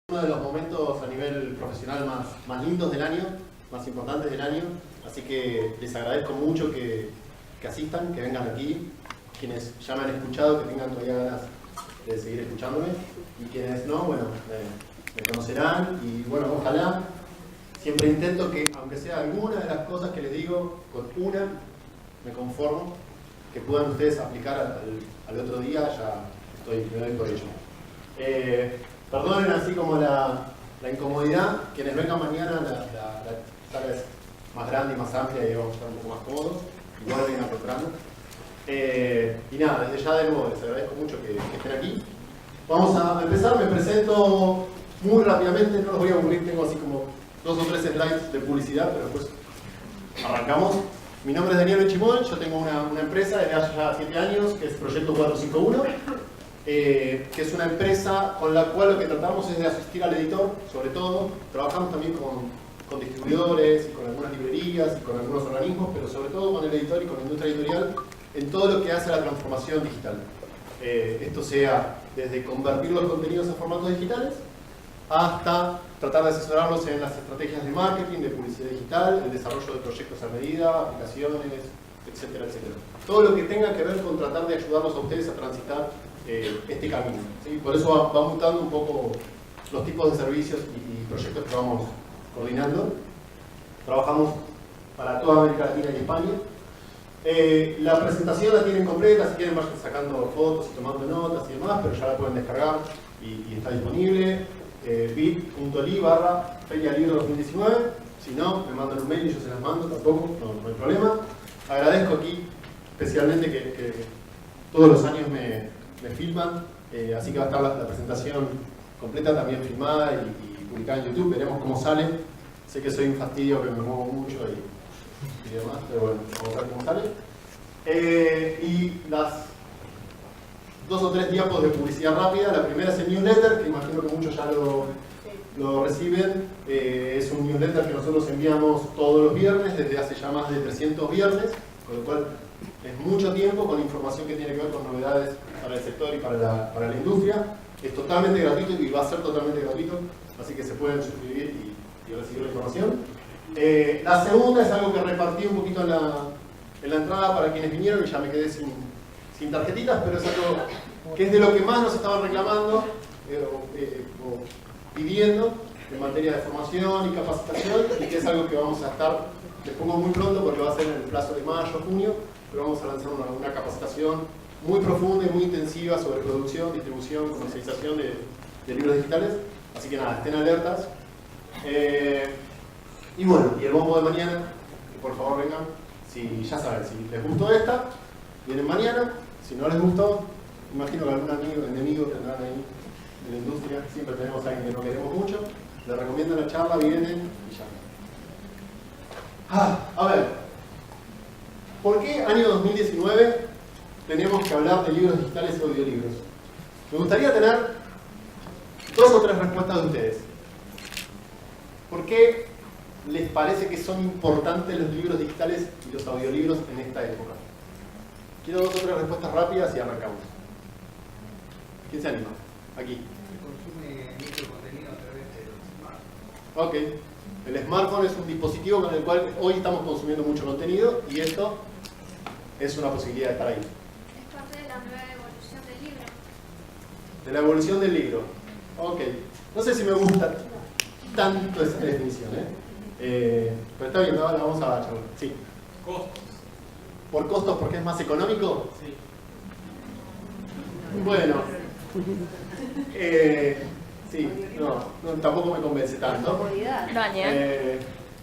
Uno de los momentos a nivel profesional más lindos del año, más importantes del año, así que les agradezco mucho que asistan, que vengan aquí, quienes ya me han escuchado, que tengan todavía ganas de seguir escuchándome, y quienes no, bueno, me conocerán, y bueno, ojalá, siempre intento que, aunque sea alguna de las cosas que les digo, con una me conformo, que puedan ustedes aplicar al otro día, ya me doy por ello. Perdonen así como la incomodidad, quienes vengan mañana la sala es más grande y más amplia y vamos a estar un poco más cómodos, igual vengan acostumbrando. Y nada, desde ya de nuevo les agradezco mucho que estén aquí. Vamos a empezar, me presento muy rápidamente, no los voy a aburrir, tengo así como 2 o 3 slides de publicidad, pero después arrancamos. Mi nombre es Daniel Benchimol, yo tengo una empresa desde hace ya 7 años, que es Proyecto 451. Que es una empresa con la cual lo que tratamos es de asistir al editor, sobre todo. Trabajamos también con distribuidores, y con algunas librerías y con algunos organismos, pero sobre todo con el editor y con la industria editorial en todo lo que hace a la transformación digital. Esto sea desde convertir los contenidos en formatos digitales hasta tratar de asesorarlos en las estrategias de marketing, de publicidad digital, el desarrollo de proyectos a medida, aplicaciones, etcétera, etcétera. Todo lo que tenga que ver con tratar de ayudarlos a ustedes a transitar este camino, ¿sí? Por eso va mutando un poco los tipos de servicios y proyectos que vamos coordinando. Trabajamos para toda América Latina y España. La presentación la tienen completa, si quieren vayan sacando fotos y tomando notas y demás, pero ya la pueden descargar y está disponible. bit.ly/ferialibro 2019. Si no, me mandan un mail y yo se las mando, tampoco, no hay problema. Agradezco aquí especialmente que todos los años me filman, así que va a estar la presentación completa también filmada y publicada en YouTube. Veremos cómo sale. Sé que soy un fastidio, que me muevo mucho y demás, pero bueno, vamos a ver cómo sale. Y las 2 o 3 diapos de publicidad rápida. La primera es el newsletter, que imagino que muchos ya lo reciben. Es un newsletter que nosotros enviamos todos los viernes, desde hace ya más de 300 viernes, con lo cual es mucho tiempo con información que tiene que ver con novedades para el sector y para la industria. Es totalmente gratuito y va a ser totalmente gratuito, así que se pueden suscribir y recibir la información. La segunda es algo que repartí un poquito en la entrada para quienes vinieron y ya me quedé sin tarjetitas, pero es algo que es de lo que más nos estaban reclamando o pidiendo en materia de formación y capacitación, y que es algo que vamos a estar, les pongo muy pronto porque va a ser en el plazo de mayo, junio, pero vamos a lanzar una capacitación muy profunda y muy intensiva sobre producción, distribución, comercialización de libros digitales. Así que nada, estén alertas. Y bueno, y el bombo de mañana, que por favor vengan, si ya saben, si les gustó esta, vienen mañana. Si no les gustó, imagino que algún enemigo tendrán ahí en la industria. Siempre tenemos a alguien que no queremos mucho. Les recomiendo la charla, vienen y ya. A ver, ¿por qué año 2019 tenemos que hablar de libros digitales y audiolibros? Me gustaría tener 2 o 3 respuestas de ustedes. ¿Por qué les parece que son importantes los libros digitales y los audiolibros en esta época? Quiero 2 o 3 respuestas rápidas y arrancamos. ¿Quién se anima? Aquí. Se consume mucho contenido a través de los smartphones. Ok. El smartphone es un dispositivo con el cual hoy estamos consumiendo mucho contenido y esto es una posibilidad de estar ahí. Es parte de la nueva evolución del libro. De la evolución del libro. Ok. No sé si me gusta tanto esa definición, pero está bien, ahora vamos a charlar. Sí. Costos. ¿Por costos porque es más económico? Sí. Bueno. Sí, no, tampoco me convence tanto. Daniel,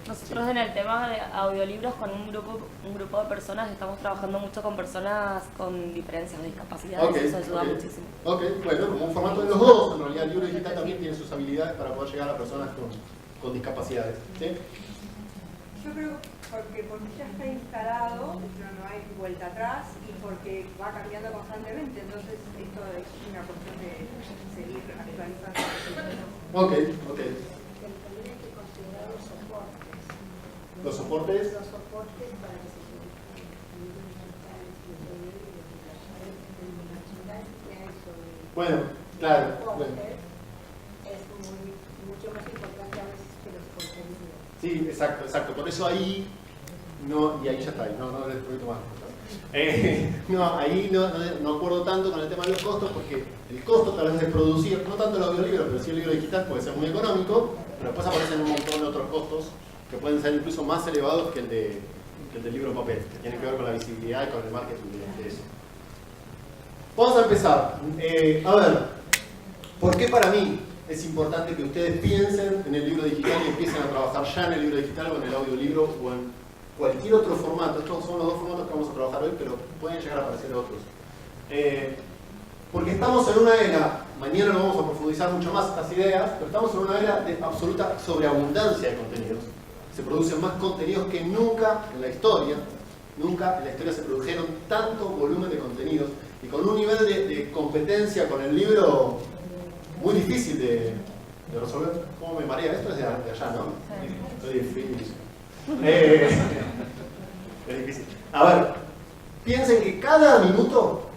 nosotros en el tema de audiolibros con un grupo de personas estamos trabajando mucho con personas con diferencias de discapacidad, eso ayuda muchísimo. Ok, bueno, como un formato de los dos, en realidad el libro digital también tiene sus habilidades para poder llegar a personas con discapacidades. ¿Sí? Yo creo porque ya está instalado, no hay vuelta atrás y porque va cambiando constantemente, entonces esto es una cuestión de seguir actualizando. Ok. También hay que considerar los soportes. ¿Los soportes? Los soportes para que se publiquen libros digitales y el merchandising que hay sobre Bueno, claro. soportes es muy mucho más importante a veces que los contenidos. Sí, exacto, exacto. Por eso ahí, no, y ahí ya está, no les prometo más. No, ahí no acuerdo tanto con el tema de los costos, porque el costo tal vez de producir, no tanto el audiolibro, pero sí el libro digital puede ser muy económico, pero después aparecen un montón de otros costos que pueden ser incluso más elevados que el del libro papel, que tiene que ver con la visibilidad y con el marketing de eso. Vamos a empezar. A ver, ¿por qué para mí es importante que ustedes piensen en el libro digital y empiecen a trabajar ya en el libro digital o en el audiolibro o en cualquier otro formato? Estos son los dos formatos que vamos a trabajar hoy, pero pueden llegar a aparecer otros. Porque estamos en una era, mañana lo vamos a profundizar mucho más estas ideas, pero estamos en una era de absoluta sobreabundancia de contenidos. Se producen más contenidos que nunca en la historia. Nunca en la historia se produjeron tanto volumen de contenidos y con un nivel de competencia con el libro muy difícil de resolver. ¿Cómo me marea? Esto es de allá, ¿no? Estoy de free. Es difícil. A ver, piensen que cada minuto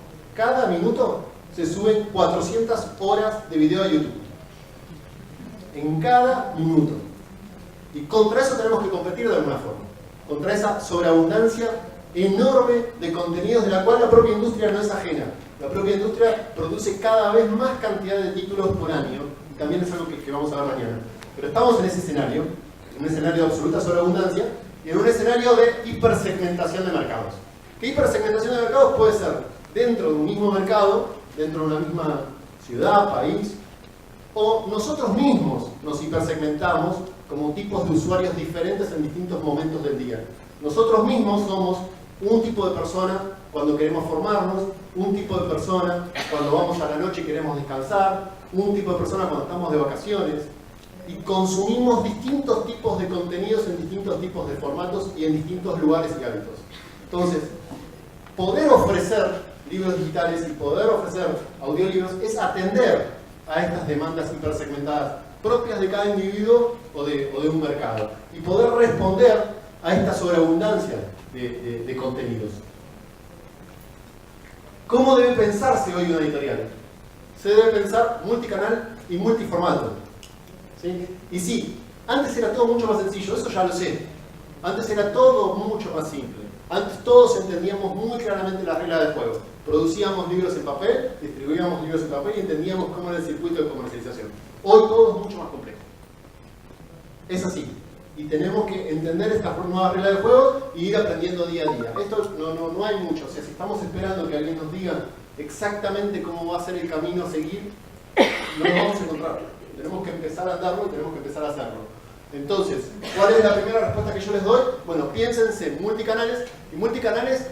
se suben 400 horas de video a YouTube. En cada minuto. Y contra eso tenemos que competir de alguna forma. Contra esa sobreabundancia enorme de contenidos de la cual la propia industria no es ajena. La propia industria produce cada vez más cantidad de títulos por año. Y también es algo que vamos a ver mañana. Pero estamos en ese escenario, en un escenario de absoluta sobreabundancia y en un escenario de hipersegmentación de mercados. ¿Qué hipersegmentación de mercados puede ser? Dentro de un mismo mercado, dentro de una misma ciudad, país, o nosotros mismos nos hipersegmentamos como tipos de usuarios diferentes en distintos momentos del día. Nosotros mismos somos un tipo de persona cuando queremos formarnos, un tipo de persona cuando vamos a la noche y queremos descansar, un tipo de persona cuando estamos de vacaciones, y consumimos distintos tipos de contenidos en distintos tipos de formatos y en distintos lugares y hábitos. Entonces, poder ofrecer libros digitales y poder ofrecer audiolibros es atender a estas demandas hipersegmentadas propias de cada individuo o de un mercado y poder responder a esta sobreabundancia de contenidos. ¿Cómo debe pensarse hoy una editorial? Se debe pensar multicanal y multiformato. ¿Sí? Y sí, antes era todo mucho más sencillo, eso ya lo sé. Antes era todo mucho más simple. Antes todos entendíamos muy claramente las reglas del juego. Producíamos libros en papel, distribuíamos libros en papel y entendíamos cómo era el circuito de comercialización. Hoy todo es mucho más complejo. Es así. Y tenemos que entender estas nuevas reglas del juego y ir aprendiendo día a día. Esto no hay mucho. O sea, si estamos esperando que alguien nos diga exactamente cómo va a ser el camino a seguir, no lo vamos a encontrar. Tenemos que empezar a andarlo y tenemos que empezar a hacerlo. Entonces, ¿cuál es la primera respuesta que yo les doy? Bueno, piénsense en multicanales. Y multicanales,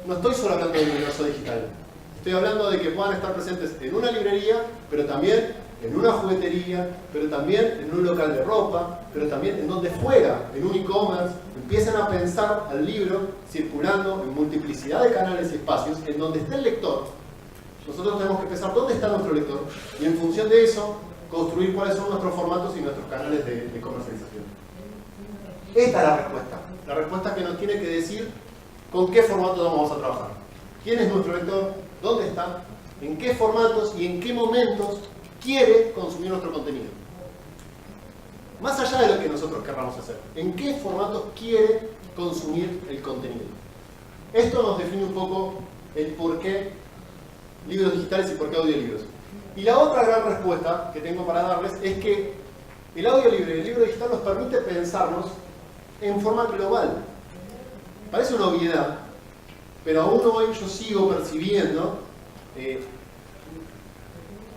no estoy solo hablando del universo digital. Estoy hablando de que puedan estar presentes en una librería, pero también en una juguetería, pero también en un local de ropa, pero también en donde fuera, en un e-commerce. Empiezan a pensar al libro circulando en multiplicidad de canales y espacios, en donde esté el lector. Nosotros tenemos que pensar dónde está nuestro lector y en función de eso, construir cuáles son nuestros formatos y nuestros canales de comercialización. Esta es la respuesta. La respuesta que nos tiene que decir con qué formato vamos a trabajar. ¿Quién es nuestro lector? ¿Dónde está? ¿En qué formatos y en qué momentos quiere consumir nuestro contenido? Más allá de lo que nosotros querramos hacer. ¿En qué formatos quiere consumir el contenido? Esto nos define un poco el por qué libros digitales y por qué audiolibros. Y la otra gran respuesta que tengo para darles es que el audiolibro y el libro digital nos permite pensarnos en forma global. Parece una obviedad, pero aún hoy yo sigo percibiendo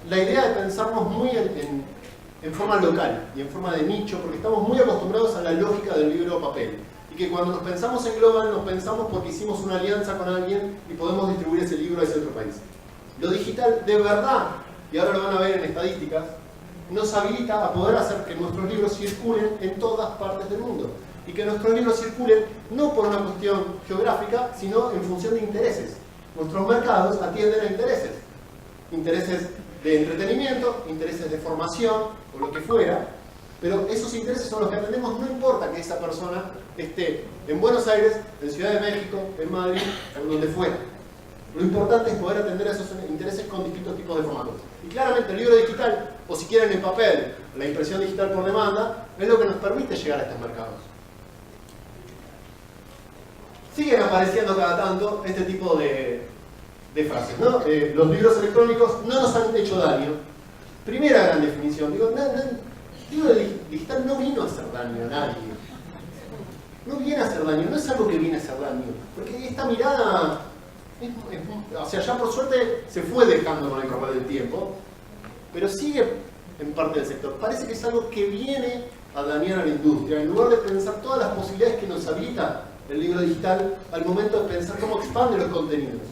la idea de pensarnos muy en forma local y en forma de nicho, porque estamos muy acostumbrados a la lógica del libro papel. Y que cuando nos pensamos en global, nos pensamos porque hicimos una alianza con alguien y podemos distribuir ese libro a ese otro país. Lo digital, de verdad, y ahora lo van a ver en estadísticas, nos habilita a poder hacer que nuestros libros circulen en todas partes del mundo. Y que nuestros libros circulen no por una cuestión geográfica, sino en función de intereses. Nuestros mercados atienden a intereses. Intereses de entretenimiento, intereses de formación, o lo que fuera. Pero esos intereses son los que atendemos, no importa que esa persona esté en Buenos Aires, en Ciudad de México, en Madrid, o donde fuera. Lo importante es poder atender a esos intereses con distintos tipos de formatos. Y claramente el libro digital o si quieren en papel, la impresión digital por demanda, es lo que nos permite llegar a estos mercados. Siguen apareciendo cada tanto este tipo de frases, ¿no? Los libros electrónicos no nos han hecho daño. Primera gran definición, digo, el libro digital no vino a hacer daño a nadie. No viene a hacer daño, no es algo que viene a hacer daño. Porque esta mirada, o sea, ya por suerte se fue dejando con el correr del tiempo, pero sigue en parte del sector. Parece que es algo que viene a dañar a la industria, en lugar de pensar todas las posibilidades que nos habilita el libro digital al momento de pensar cómo expande los contenidos.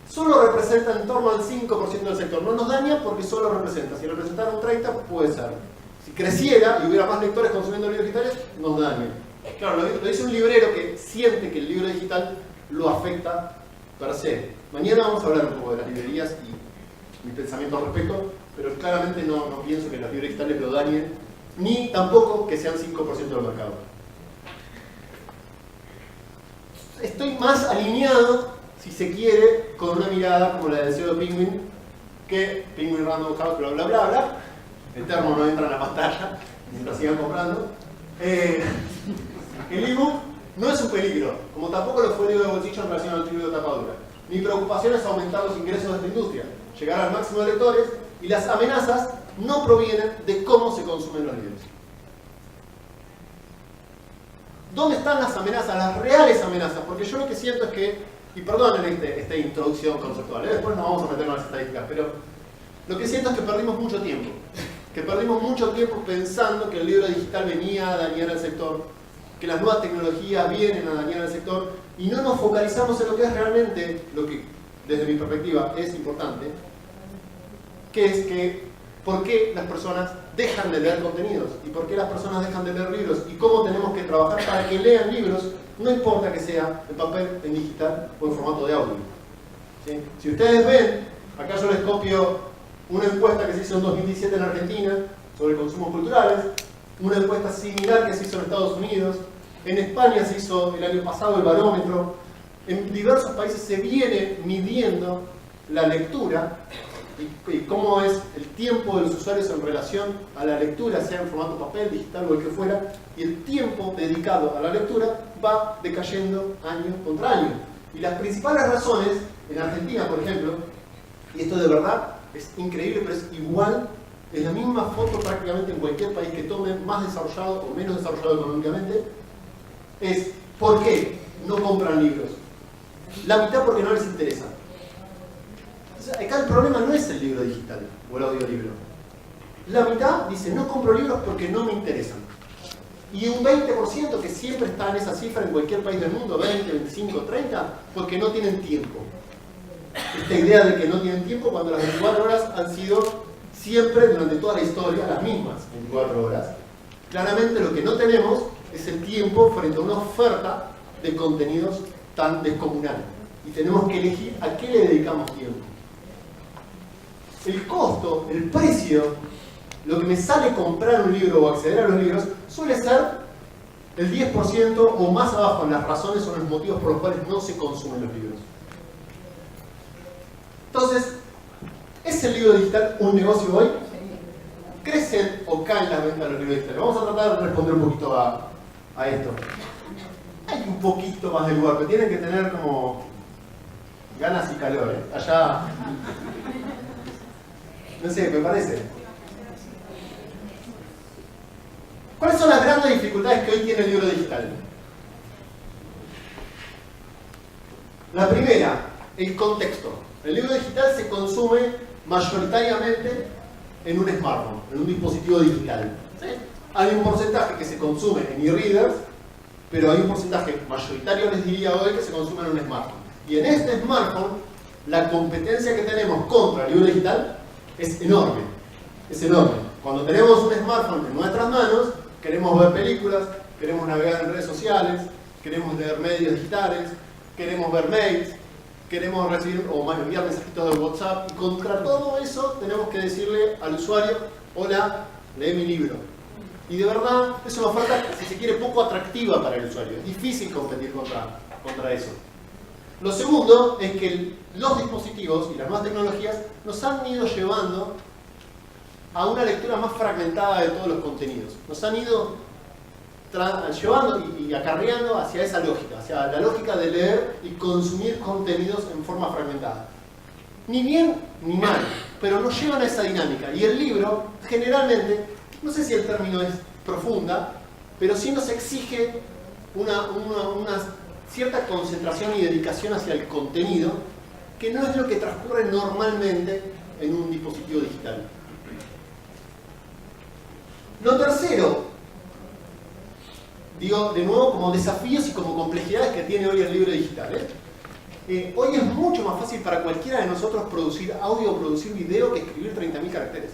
Solo representa en torno al 5% del sector. No nos daña porque solo representa. Si representara un 30%, puede ser. Si creciera y hubiera más lectores consumiendo libros digitales, nos daña. Claro, lo dice un librero que siente que el libro digital lo afecta per se. Mañana vamos a hablar un poco de las librerías y mi pensamiento al respecto, pero claramente no pienso que los libros digitales lo dañen, ni tampoco que sean 5% del mercado. Estoy más alineado, si se quiere, con una mirada como la del CEO de Penguin, que Penguin Random House, bla bla bla bla, el termo no entra en la pantalla, mientras sigan comprando. El ebook no es un peligro, como tampoco lo fue el libro de bolsillo en relación al libro de tapa dura. Mi preocupación es aumentar los ingresos de esta industria, llegar al máximo de lectores, y las amenazas no provienen de cómo se consumen los libros. ¿Dónde están las amenazas, las reales amenazas? Porque yo lo que siento es que, y perdonen esta introducción conceptual, después nos vamos a meter en las estadísticas, pero lo que siento es que perdimos mucho tiempo. Que perdimos mucho tiempo pensando que el libro digital venía a dañar al sector, que las nuevas tecnologías vienen a dañar al sector, y no nos focalizamos en lo que es realmente, lo que desde mi perspectiva es importante, que es que por qué las personas dejan de leer contenidos y por qué las personas dejan de leer libros y cómo tenemos que trabajar para que lean libros, no importa que sea en papel, en digital o en formato de audio. ¿Sí? Si ustedes ven, acá yo les copio una encuesta que se hizo en 2017 en Argentina sobre consumos culturales, una encuesta similar que se hizo en Estados Unidos, en España se hizo el año pasado el barómetro, en diversos países se viene midiendo la lectura y cómo es el tiempo de los usuarios en relación a la lectura, sea en formato papel, digital o el que fuera, y el tiempo dedicado a la lectura va decayendo año contra año. Y las principales razones, en Argentina por ejemplo, y esto de verdad es increíble, pero es igual, es la misma foto prácticamente en cualquier país que tomen, más desarrollado o menos desarrollado económicamente, es ¿por qué no compran libros? La mitad porque no les interesa. O sea, acá el problema no es el libro digital o el audiolibro. La mitad dice no compro libros porque no me interesan. Y un 20% que siempre está en esa cifra en cualquier país del mundo, 20, 25, 30, porque no tienen tiempo. Esta idea de que no tienen tiempo cuando las 24 horas han sido siempre durante toda la historia las mismas 24 horas. Claramente lo que no tenemos es el tiempo frente a una oferta de contenidos tan descomunal. Y tenemos que elegir a qué le dedicamos tiempo. El costo, el precio, lo que me sale comprar un libro o acceder a los libros, suele ser el 10% o más abajo en las razones o en los motivos por los cuales no se consumen los libros. Entonces, ¿es el libro digital un negocio hoy? ¿Crecen o caen las ventas de los libros digitales? Vamos a tratar de responder un poquito a esto. Hay un poquito más de lugar, pero tienen que tener como ganas y calor. Allá, no sé, me parece. ¿Cuáles son las grandes dificultades que hoy tiene el libro digital? La primera, el contexto. El libro digital se consume mayoritariamente en un smartphone, en un dispositivo digital. ¿Sí? Hay un porcentaje que se consume en e-readers, pero hay un porcentaje mayoritario, les diría hoy, que se consume en un smartphone. Y en este smartphone, la competencia que tenemos contra el libro digital es enorme. Es enorme. Cuando tenemos un smartphone en nuestras manos, queremos ver películas, queremos navegar en redes sociales, queremos leer medios digitales, queremos ver mails, queremos recibir o enviar mensajitos de WhatsApp, y contra todo eso tenemos que decirle al usuario: hola, lee mi libro. Y de verdad es una oferta, si se quiere, poco atractiva para el usuario. Es difícil competir contra eso. Lo segundo es que los dispositivos y las nuevas tecnologías nos han ido llevando a una lectura más fragmentada de todos los contenidos. Nos han ido llevando y acarreando hacia esa lógica, hacia la lógica de leer y consumir contenidos en forma fragmentada. Ni bien ni mal, pero nos llevan a esa dinámica. Y el libro, generalmente, no sé si el término es profunda, pero sí nos exige una cierta concentración y dedicación hacia el contenido, que no es lo que transcurre normalmente en un dispositivo digital. Lo tercero, digo de nuevo como desafíos y como complejidades que tiene hoy el libro digital. Hoy es mucho más fácil para cualquiera de nosotros producir audio o producir video que escribir 30.000 caracteres.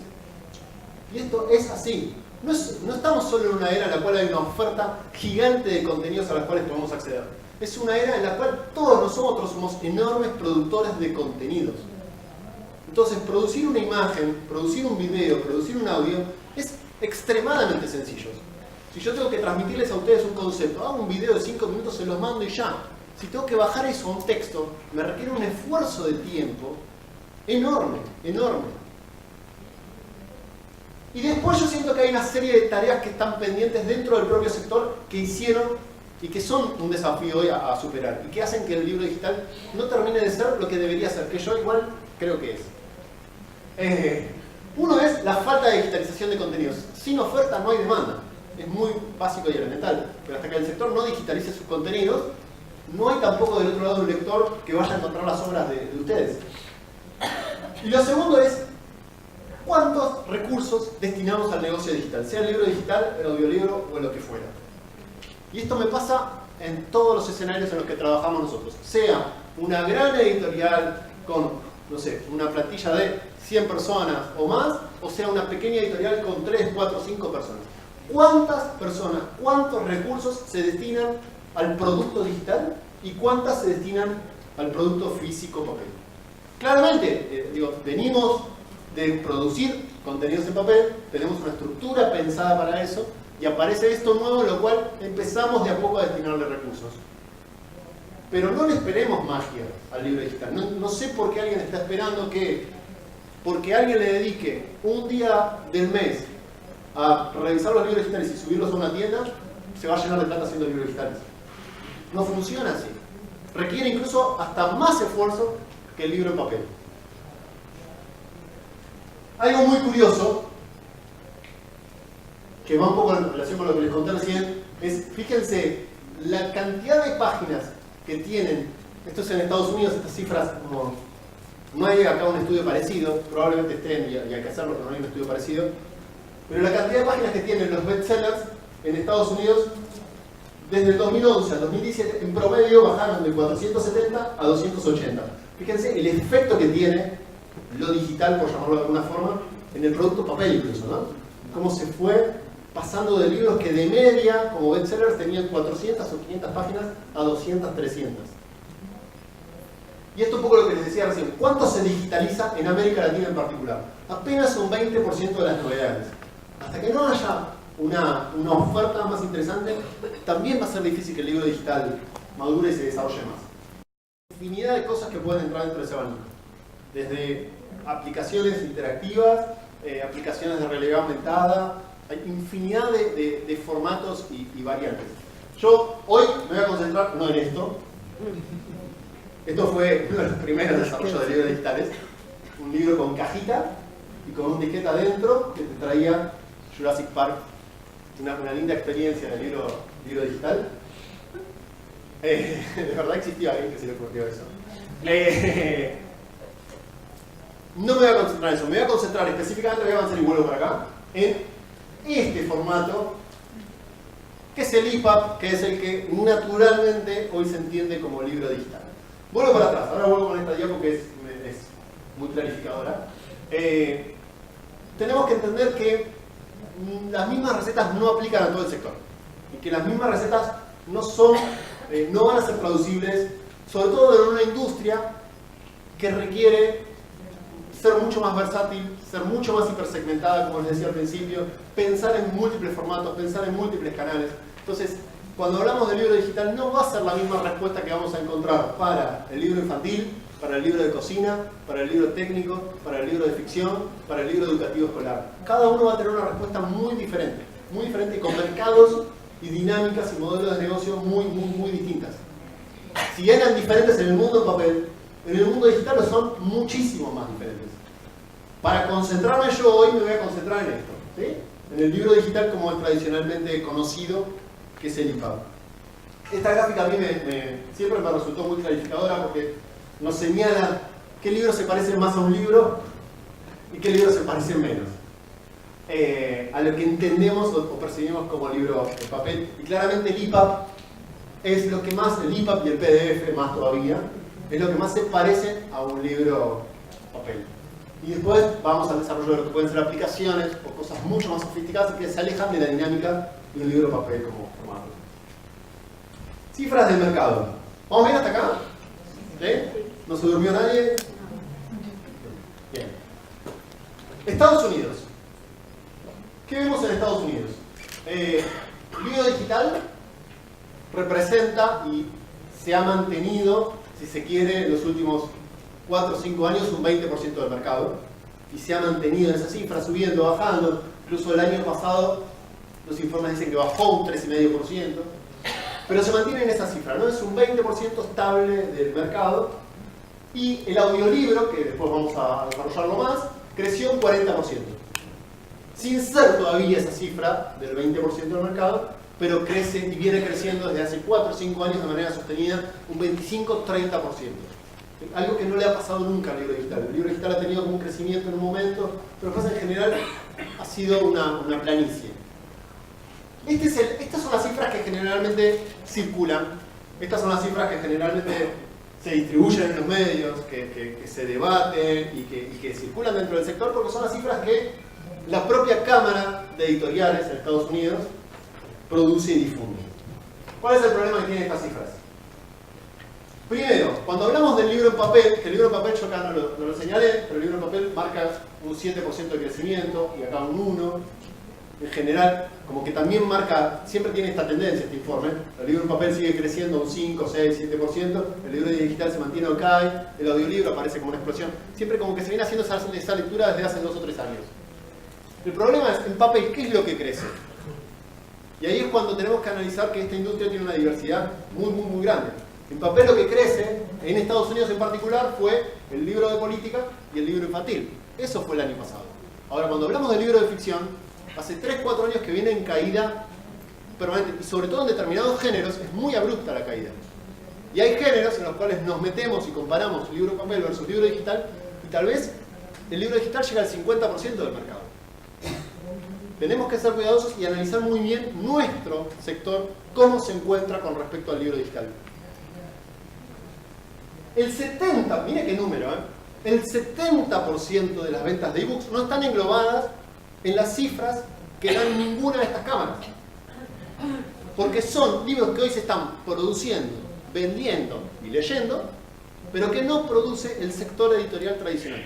Y esto es así. No estamos solo en una era en la cual hay una oferta gigante de contenidos a los cuales podemos acceder. Es una era en la cual todos nosotros somos enormes productores de contenidos. Entonces, producir una imagen, producir un video, producir un audio es extremadamente sencillo. Si yo tengo que transmitirles a ustedes un concepto, hago un video de 5 minutos, se los mando y ya. Si tengo que bajar eso a un texto, me requiere un esfuerzo de tiempo enorme, enorme. Y después yo siento que hay una serie de tareas que están pendientes dentro del propio sector que hicieron y que son un desafío hoy a superar y que hacen que el libro digital no termine de ser lo que debería ser, que yo igual creo que es. Uno es la falta de digitalización de contenidos. Sin oferta no hay demanda. Es muy básico y elemental. Pero hasta que el sector no digitalice sus contenidos, no hay tampoco del otro lado un lector que vaya a encontrar las obras de ustedes. Y lo segundo es, ¿cuántos recursos destinamos al negocio digital? Sea el libro digital, el audiolibro o lo que fuera. Y esto me pasa en todos los escenarios en los que trabajamos nosotros. Sea una gran editorial con, no sé, una plantilla de 100 personas o más, o sea una pequeña editorial con 3, 4, 5 personas. ¿Cuántas personas, cuántos recursos se destinan al producto digital y cuántas se destinan al producto físico papel? Claramente, venimos de producir contenidos en papel, tenemos una estructura pensada para eso, y aparece esto nuevo, lo cual empezamos de a poco a destinarle recursos. Pero no le esperemos magia al libro digital. No sé por qué alguien está esperando que, porque alguien le dedique un día del mes a revisar los libros digitales y subirlos a una tienda, se va a llenar de plata haciendo libros digitales. No funciona así. Requiere incluso hasta más esfuerzo que el libro en papel. Algo muy curioso, que va un poco en relación con lo que les conté recién, es, fíjense, la cantidad de páginas que tienen, esto es en Estados Unidos, estas cifras, como no hay acá un estudio parecido, probablemente estén y hay que hacerlo, pero no hay un estudio parecido, pero la cantidad de páginas que tienen los bestsellers en Estados Unidos, desde el 2011 al 2017, en promedio bajaron de 470 a 280. Fíjense el efecto que tiene lo digital, por llamarlo de alguna forma, en el producto papel incluso, ¿no? Cómo se fue pasando de libros que de media, como bestsellers, tenían 400 o 500 páginas a 200, 300. Y esto es un poco lo que les decía recién. ¿Cuánto se digitaliza en América Latina en particular? Apenas un 20% de las novedades. Hasta que no haya una oferta más interesante, también va a ser difícil que el libro digital madure y se desarrolle más. Infinidad de cosas que pueden entrar dentro de ese abanico. Desde aplicaciones interactivas, aplicaciones de realidad aumentada, hay infinidad de formatos y variantes. Yo hoy me voy a concentrar no en esto. Esto fue uno de los primeros desarrollos de libros digitales. Un libro con cajita y con un disquete adentro que te traía Jurassic Park. Una linda experiencia en el libro digital. De verdad existía alguien que se le ocurrió eso. No me voy a concentrar en eso, me voy a concentrar específicamente, voy a avanzar y vuelvo para acá, en este formato, que es el EPUB, que es el que naturalmente hoy se entiende como libro digital. Vuelvo para atrás, ahora vuelvo con esta diapo que es muy clarificadora. Tenemos que entender que las mismas recetas no aplican a todo el sector, y que las mismas recetas no van a ser traducibles, sobre todo en una industria que requiere ser mucho más versátil, ser mucho más hipersegmentada, como les decía al principio, pensar en múltiples formatos, pensar en múltiples canales. Entonces, cuando hablamos de libro digital, no va a ser la misma respuesta que vamos a encontrar para el libro infantil, para el libro de cocina, para el libro técnico, para el libro de ficción, para el libro educativo escolar. Cada uno va a tener una respuesta muy diferente y con mercados y dinámicas y modelos de negocio muy distintas. Si eran diferentes en el mundo en papel, en el mundo digital lo son muchísimo más diferentes. Para concentrarme yo hoy me voy a concentrar en esto, ¿sí? En el libro digital como es tradicionalmente conocido, que es el EPUB. Esta gráfica a mí siempre me resultó muy clarificadora porque nos señala qué libros se parecen más a un libro y qué libros se parecen menos a lo que entendemos o percibimos como libro de papel. Y claramente el EPUB es lo que más, el EPUB y el PDF más todavía, es lo que más se parece a un libro papel. Y después vamos al desarrollo de lo que pueden ser aplicaciones o cosas mucho más sofisticadas que se alejan de la dinámica de un libro papel como formato. Cifras del mercado. ¿Vamos bien hasta acá? ¿Sí? ¿No se durmió nadie? Bien. Estados Unidos. ¿Qué vemos en Estados Unidos? El libro digital representa y se ha mantenido, si se quiere, en los últimos 4 o 5 años un 20% del mercado. Y se ha mantenido en esa cifra, subiendo, bajando. Incluso el año pasado los informes dicen que bajó un 3,5%. Pero se mantiene en esa cifra, ¿no? Es un 20% estable del mercado. Y el audiolibro, que después vamos a desarrollarlo más, creció un 40%. Sin ser todavía esa cifra del 20% del mercado, pero crece y viene creciendo desde hace 4 o 5 años de manera sostenida un 25-30%. Algo que no le ha pasado nunca al libro digital. El libro digital ha tenido un crecimiento en un momento, pero en general ha sido una planicie. Estas son las cifras que generalmente circulan. Estas son las cifras que generalmente se distribuyen en los medios, que se debaten y que circulan dentro del sector, porque son las cifras que la propia Cámara de Editoriales en Estados Unidos produce y difunde. ¿Cuál es el problema que tienen estas cifras? Primero, cuando hablamos del libro en papel, que el libro en papel yo acá no lo señalé, pero el libro en papel marca un 7% de crecimiento y acá un 1%. En general, como que también marca, siempre tiene esta tendencia este informe. El libro en papel sigue creciendo un 5, 6, 7%, el libro digital se mantiene o cae, el audiolibro aparece como una explosión. Siempre como que se viene haciendo esa lectura desde hace 2 o 3 años. El problema es, en papel, ¿qué es lo que crece? Y ahí es cuando tenemos que analizar que esta industria tiene una diversidad muy grande. En papel lo que crece, en Estados Unidos en particular, fue el libro de política y el libro infantil. Eso fue el año pasado. Ahora, cuando hablamos del libro de ficción, hace 3-4 años que viene en caída permanente, y sobre todo en determinados géneros, es muy abrupta la caída. Y hay géneros en los cuales nos metemos y comparamos libro de papel versus libro digital, y tal vez el libro digital llega al 50% del mercado. Tenemos que ser cuidadosos y analizar muy bien nuestro sector, cómo se encuentra con respecto al libro digital. El 70%, mire qué número, el 70% de las ventas de ebooks no están englobadas en las cifras que dan ninguna de estas cámaras. Porque son libros que hoy se están produciendo, vendiendo y leyendo, pero que no produce el sector editorial tradicional.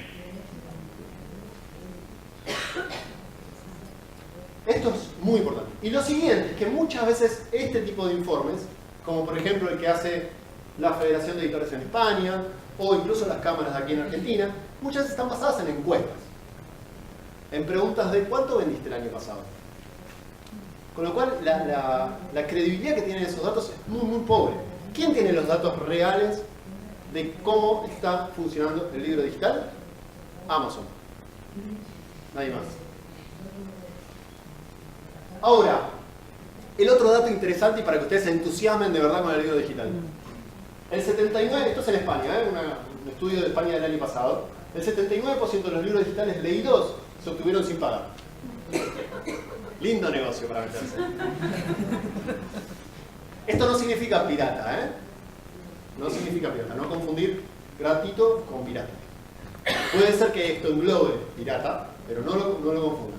Esto es muy importante. Y lo siguiente es que muchas veces este tipo de informes, como por ejemplo el que hace la Federación de Editores en España, o incluso las cámaras de aquí en Argentina, muchas veces están basadas en encuestas. En preguntas de ¿cuánto vendiste el año pasado? Con lo cual la credibilidad que tienen esos datos es muy pobre. ¿Quién tiene los datos reales de cómo está funcionando el libro digital? Amazon. Nadie más. Ahora, el otro dato interesante y para que ustedes se entusiasmen de verdad con el libro digital. El 79%, esto es en España, un estudio de España del año pasado, el 79% de los libros digitales leídos se obtuvieron sin pagar. Lindo negocio para meterse. Esto no significa pirata, No significa pirata, no confundir gratuito con pirata. Puede ser que esto englobe pirata, pero no lo confundan.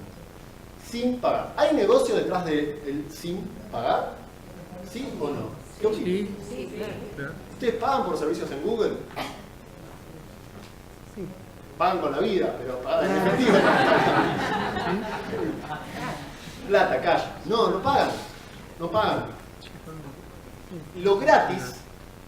Sin pagar. ¿Hay negocio detrás del sin pagar? ¿Sí o no? ¿Qué opinan? Sí. ¿Ustedes pagan por servicios en Google? Sí. Pagan con la vida, pero pagan en efectivo. Plata, cash. No pagan. No pagan. Lo gratis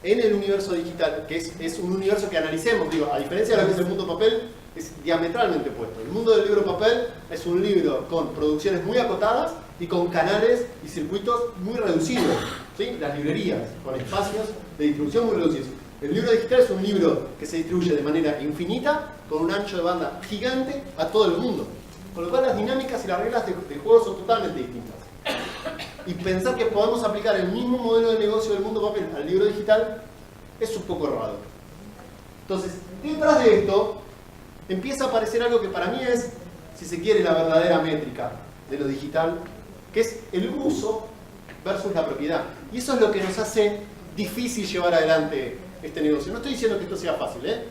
en el universo digital, que es un universo que analicemos, digo, a diferencia de lo que es el mundo papel, es diametralmente opuesto. El mundo del libro papel es un libro con producciones muy acotadas y con canales y circuitos muy reducidos, ¿sí? Las librerías, con espacios de distribución muy reducidos. El libro digital es un libro que se distribuye de manera infinita, con un ancho de banda gigante a todo el mundo. Con lo cual las dinámicas y las reglas de juego son totalmente distintas. Y pensar que podemos aplicar el mismo modelo de negocio del mundo papel al libro digital es un poco errado. Entonces, detrás de esto empieza a aparecer algo que para mí es, si se quiere, la verdadera métrica de lo digital, que es el uso versus la propiedad. Y eso es lo que nos hace difícil llevar adelante este negocio. No estoy diciendo que esto sea fácil, ¿eh?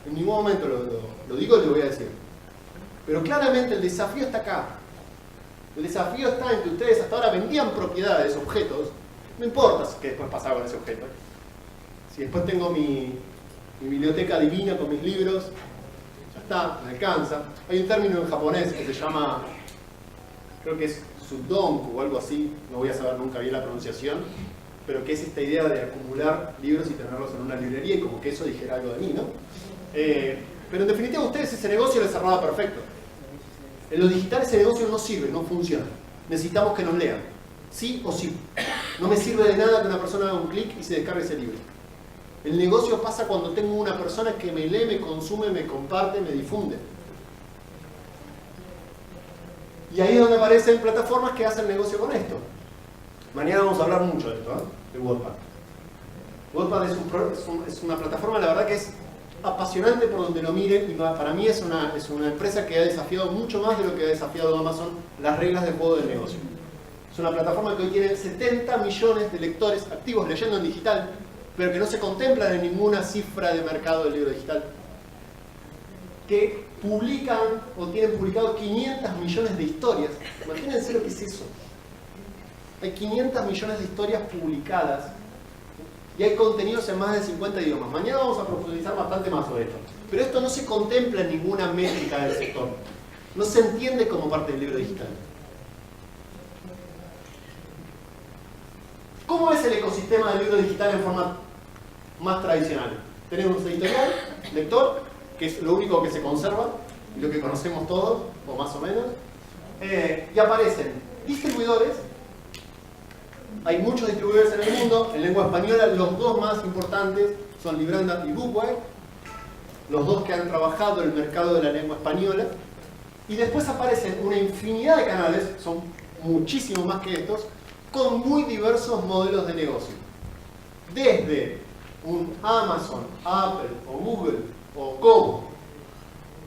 En ningún momento lo digo y lo voy a decir. Pero claramente el desafío está acá. El desafío está en que ustedes hasta ahora vendían propiedades, objetos. No importa qué después pasaba con ese objeto. Si después tengo mi biblioteca divina con mis libros, ya está, me alcanza. Hay un término en japonés que se llama, creo que es Sudonku o algo así, no voy a saber nunca bien la pronunciación, pero que es esta idea de acumular libros y tenerlos en una librería y como que eso dijera algo de mí, ¿no? Pero en definitiva a ustedes ese negocio les cerraba perfecto. En lo digital ese negocio no sirve, no funciona. Necesitamos que nos lean, sí o sí. No me sirve de nada que una persona haga un clic y se descargue ese libro. El negocio pasa cuando tengo una persona que me lee, me consume, me comparte, me difunde. Y ahí es donde aparecen plataformas que hacen negocio con esto. Mañana vamos a hablar mucho de esto, ¿eh? De Wattpad. Wattpad es una plataforma, la verdad que es apasionante por donde lo miren, y para mí es una empresa que ha desafiado mucho más de lo que ha desafiado Amazon las reglas de juego del negocio. Es una plataforma que hoy tiene 70 millones de lectores activos leyendo en digital, pero que no se contemplan en ninguna cifra de mercado del libro digital. Que publican o tienen publicado 500 millones de historias. Imagínense lo que es eso. Hay 500 millones de historias publicadas y hay contenidos en más de 50 idiomas. Mañana vamos a profundizar bastante más sobre esto. Pero esto no se contempla en ninguna métrica del sector. No se entiende como parte del libro digital. ¿Cómo es el ecosistema del libro digital en forma más tradicional? Tenemos editorial, lector, que es lo único que se conserva, y lo que conocemos todos, o más o menos. Y aparecen distribuidores. Hay muchos distribuidores en el mundo. En lengua española los dos más importantes son Libranda y Bookwire, los dos que han trabajado en el mercado de la lengua española. Y después aparecen una infinidad de canales, son muchísimos más que estos, con muy diversos modelos de negocio. Desde un Amazon, Apple o Google o Kobo,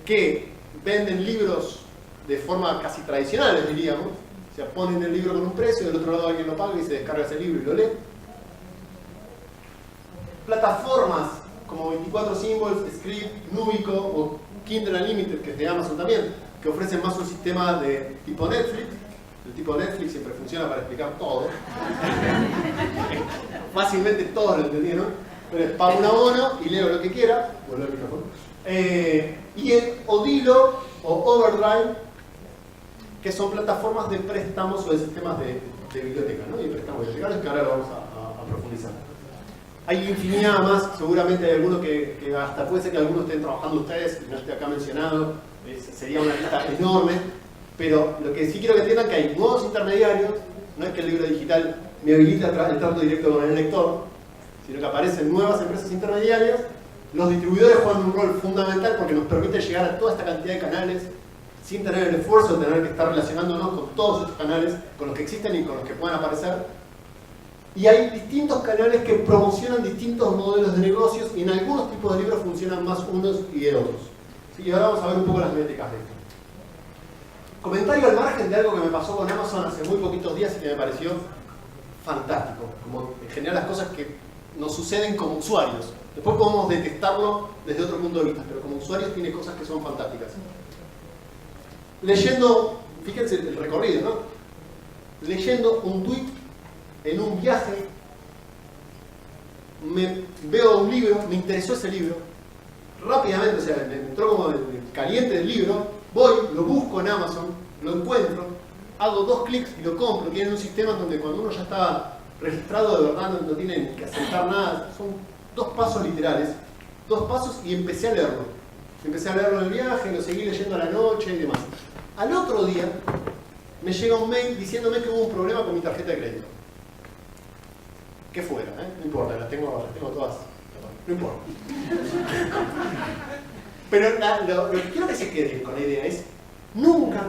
que venden libros de forma casi tradicional, diríamos. O sea, ponen el libro con un precio, del otro lado alguien lo paga y se descarga ese libro y lo lee. Plataformas como 24 Symbols, Script, Nubico o Kindle Unlimited, que es de Amazon también, que ofrecen más un sistema de tipo Netflix. El tipo Netflix siempre funciona para explicar todo. Fácilmente todos lo entendieron. Pero es pago un abono y leo lo que quiera. Vuelvo al micrófono. Y en Odilo o Overdrive, que son plataformas de préstamos o de sistemas de biblioteca, ¿no? Y préstamos bibliotecarios que ahora vamos a profundizar. Hay infinidad más, seguramente hay algunos que hasta puede ser que algunos estén trabajando ustedes, y no esté acá mencionado, sería una lista enorme, pero lo que sí quiero que entiendan es que hay nuevos intermediarios, no es que el libro digital me habilita el trato directo con el lector, sino que aparecen nuevas empresas intermediarias. Los distribuidores juegan un rol fundamental porque nos permite llegar a toda esta cantidad de canales sin tener el esfuerzo de tener que estar relacionándonos con todos estos canales, con los que existen y con los que puedan aparecer. Y hay distintos canales que promocionan distintos modelos de negocios y en algunos tipos de libros funcionan más unos y de otros. ¿Sí? Y ahora vamos a ver un poco las métricas de esto. Comentario al margen de algo que me pasó con Amazon hace muy poquitos días y que me pareció fantástico. Como en general las cosas que nos suceden como usuarios. Después podemos detectarlo desde otro punto de vista, pero como usuarios tiene cosas que son fantásticas. Leyendo, fíjense el recorrido, ¿no? Leyendo un tweet en un viaje, veo un libro, me interesó ese libro, rápidamente, o sea, me entró como el caliente del libro, voy, lo busco en Amazon, lo encuentro, hago 2 clics y lo compro. Tienen un sistema donde cuando uno ya está registrado de verdad, no tienen que asentar nada, son 2 pasos literales, 2 pasos y empecé a leerlo. Empecé a leerlo en el viaje, lo seguí leyendo a la noche y demás. Al otro día me llega un mail diciéndome que hubo un problema con mi tarjeta de crédito. Que fuera, no importa, las tengo todas. No importa. Pero lo que quiero que se quede con la idea es, nunca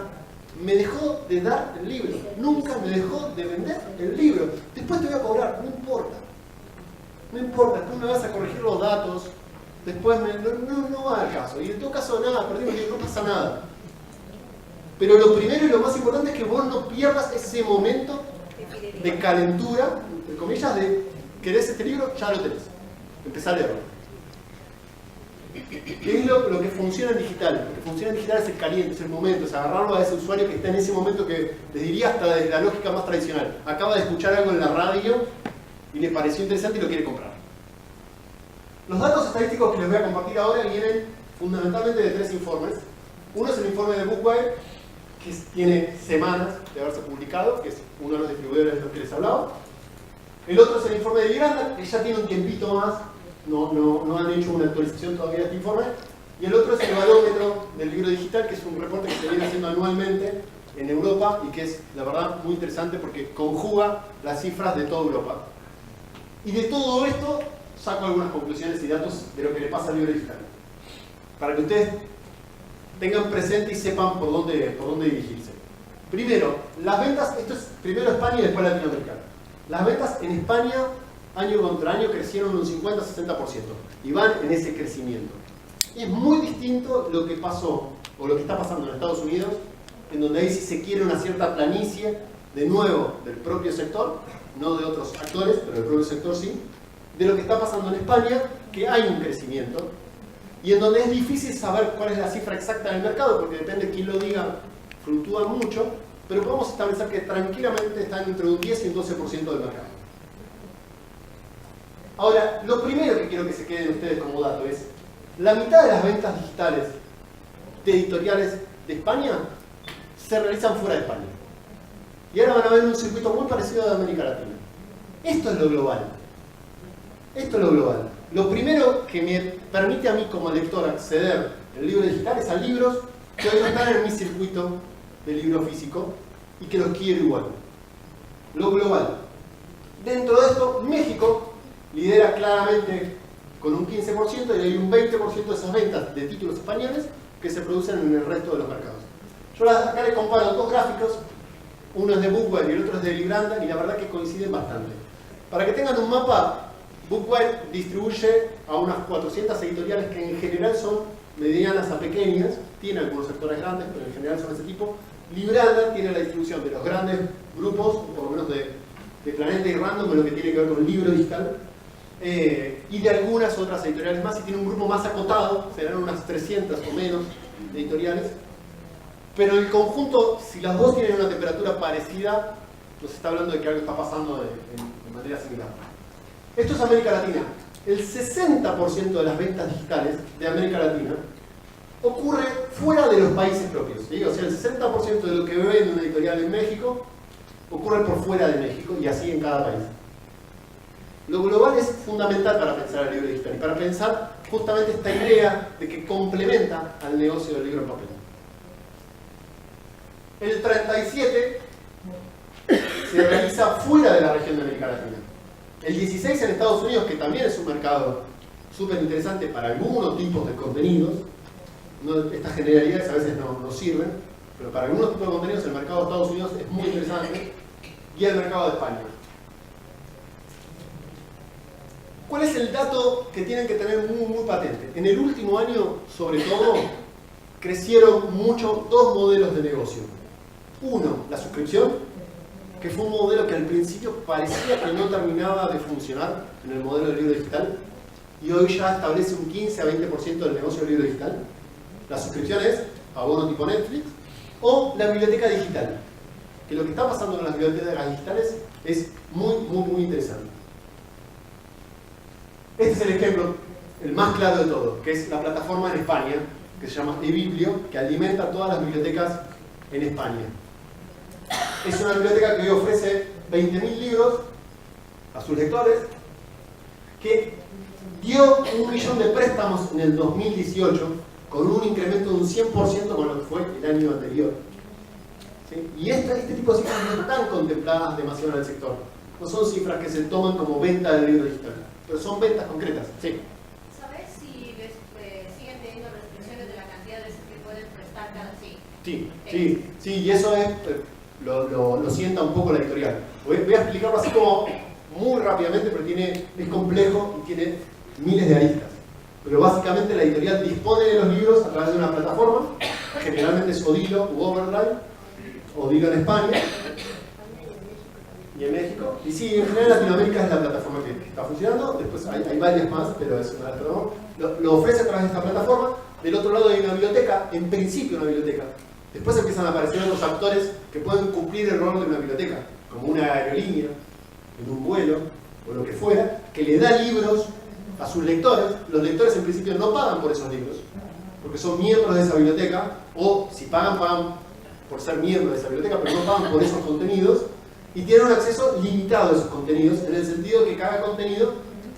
me dejó de dar el libro, nunca me dejó de vender el libro. Después te voy a cobrar, no importa. No importa, tú me vas a corregir los datos, después no va al caso. Y en todo caso, nada, perdimos, no pasa nada. Pero lo primero y lo más importante es que vos no pierdas ese momento de calentura, entre comillas, de querés este libro, ya lo tenés. Empezá a leerlo. ¿Qué es lo que funciona en digital? Lo que funciona en digital es el caliente, es el momento, es agarrarlo a ese usuario que está en ese momento que les diría hasta desde la lógica más tradicional. Acaba de escuchar algo en la radio y le pareció interesante y lo quiere comprar. Los datos estadísticos que les voy a compartir ahora vienen fundamentalmente de 3 informes. Uno es el informe de Bookwire, que tiene semanas de haberse publicado, que es uno de los distribuidores de los que les hablaba. El otro es el informe de Libranda, que ya tiene un tiempito más, no han hecho una actualización todavía de este informe. Y el otro es el barómetro del libro digital, que es un reporte que se viene haciendo anualmente en Europa y que es, la verdad, muy interesante porque conjuga las cifras de toda Europa. Y de todo esto saco algunas conclusiones y datos de lo que le pasa al libro digital, para que ustedes tengan presente y sepan por dónde dirigirse. Primero, las ventas, esto es primero España y después Latinoamérica. Las ventas en España, año contra año, crecieron un 50-60% y van en ese crecimiento. Y es muy distinto lo que pasó, o lo que está pasando en Estados Unidos, en donde ahí sí se quiere una cierta planicie, de nuevo, del propio sector, no de otros actores, pero del propio sector sí, de lo que está pasando en España, que hay un crecimiento, y en donde es difícil saber cuál es la cifra exacta del mercado, porque depende de quién lo diga, fluctúa mucho, pero podemos establecer que tranquilamente están entre un 10 y un 12% del mercado. Ahora, lo primero que quiero que se queden ustedes como dato es, la mitad de las ventas digitales de editoriales de España se realizan fuera de España. Y ahora van a ver un circuito muy parecido a de América Latina. Esto es lo global. Esto es lo global. Lo primero que me permite a mí como lector acceder al libro digital es a libros que hoy no están en mi circuito de libro físico y que los quiero igual. Lo global. Dentro de esto, México lidera claramente con un 15% y hay un 20% de esas ventas de títulos españoles que se producen en el resto de los mercados. Yo acá les comparo 2 gráficos, uno es de Bookwire y el otro es de Libranda, y la verdad que coinciden bastante. Para que tengan un mapa, Bookwire distribuye a unas 400 editoriales que en general son medianas a pequeñas, tiene algunos sectores grandes, pero en general son ese tipo. Libranda tiene la distribución de los grandes grupos, por lo menos de Planeta y Random, en lo que tiene que ver con el libro digital, y de algunas otras editoriales más, y tiene un grupo más acotado, serán unas 300 o menos editoriales, pero el conjunto, si las dos tienen una temperatura parecida, nos está hablando de que algo está pasando de manera similar. Esto es América Latina. El 60% de las ventas digitales de América Latina ocurre fuera de los países propios, ¿sí? O sea, el 60% de lo que vende una editorial en México ocurre por fuera de México, y así en cada país. Lo global es fundamental para pensar el libro digital y para pensar justamente esta idea de que complementa al negocio del libro en papel. El 37 se realiza fuera de la región de América Latina. El 16 en Estados Unidos, que también es un mercado súper interesante para algunos tipos de contenidos. Estas generalidades a veces no sirven, pero para algunos tipos de contenidos el mercado de Estados Unidos es muy interesante, y el mercado de España. ¿Cuál es el dato que tienen que tener muy patente? En el último año, sobre todo, crecieron mucho 2 modelos de negocio. Uno, la suscripción, que fue un modelo que al principio parecía que no terminaba de funcionar en el modelo del libro digital, y hoy ya establece un 15 a 20% del negocio del libro digital. La suscripción es abono tipo Netflix, o la biblioteca digital, que lo que está pasando con las bibliotecas digitales es muy interesante. Este es el ejemplo, el más claro de todo, que es la plataforma en España, que se llama eBiblio, que alimenta todas las bibliotecas en España. Es una biblioteca que hoy ofrece 20.000 libros a sus lectores, que dio 1 millón de préstamos en el 2018 con un incremento de un 100% con lo que fue el año anterior. ¿Sí? Y este tipo de cifras no están contempladas demasiado en el sector. No son cifras que se toman como venta del libro digital, pero son ventas concretas. Sí. ¿Sabés si siguen teniendo restricciones de la cantidad de veces que pueden prestar cada sí? Sí, y eso es, lo sienta un poco la editorial. Voy a explicarlo así como muy rápidamente, pero es complejo y tiene miles de aristas. Pero básicamente la editorial dispone de los libros a través de una plataforma, generalmente es Odilo u Overdrive, Odilo en España y en México. Y sí, en general en Latinoamérica es la plataforma que está funcionando, después hay varias más, pero es una plataforma. Lo ofrece a través de esta plataforma. Del otro lado hay una biblioteca, en principio una biblioteca. Después empiezan a aparecer otros actores que pueden cumplir el rol de una biblioteca, como una aerolínea, en un vuelo, o lo que fuera, que le da libros a sus lectores. Los lectores en principio no pagan por esos libros, porque son miembros de esa biblioteca, o si pagan, pagan por ser miembros de esa biblioteca, pero no pagan por esos contenidos, y tienen un acceso limitado a esos contenidos, en el sentido que cada contenido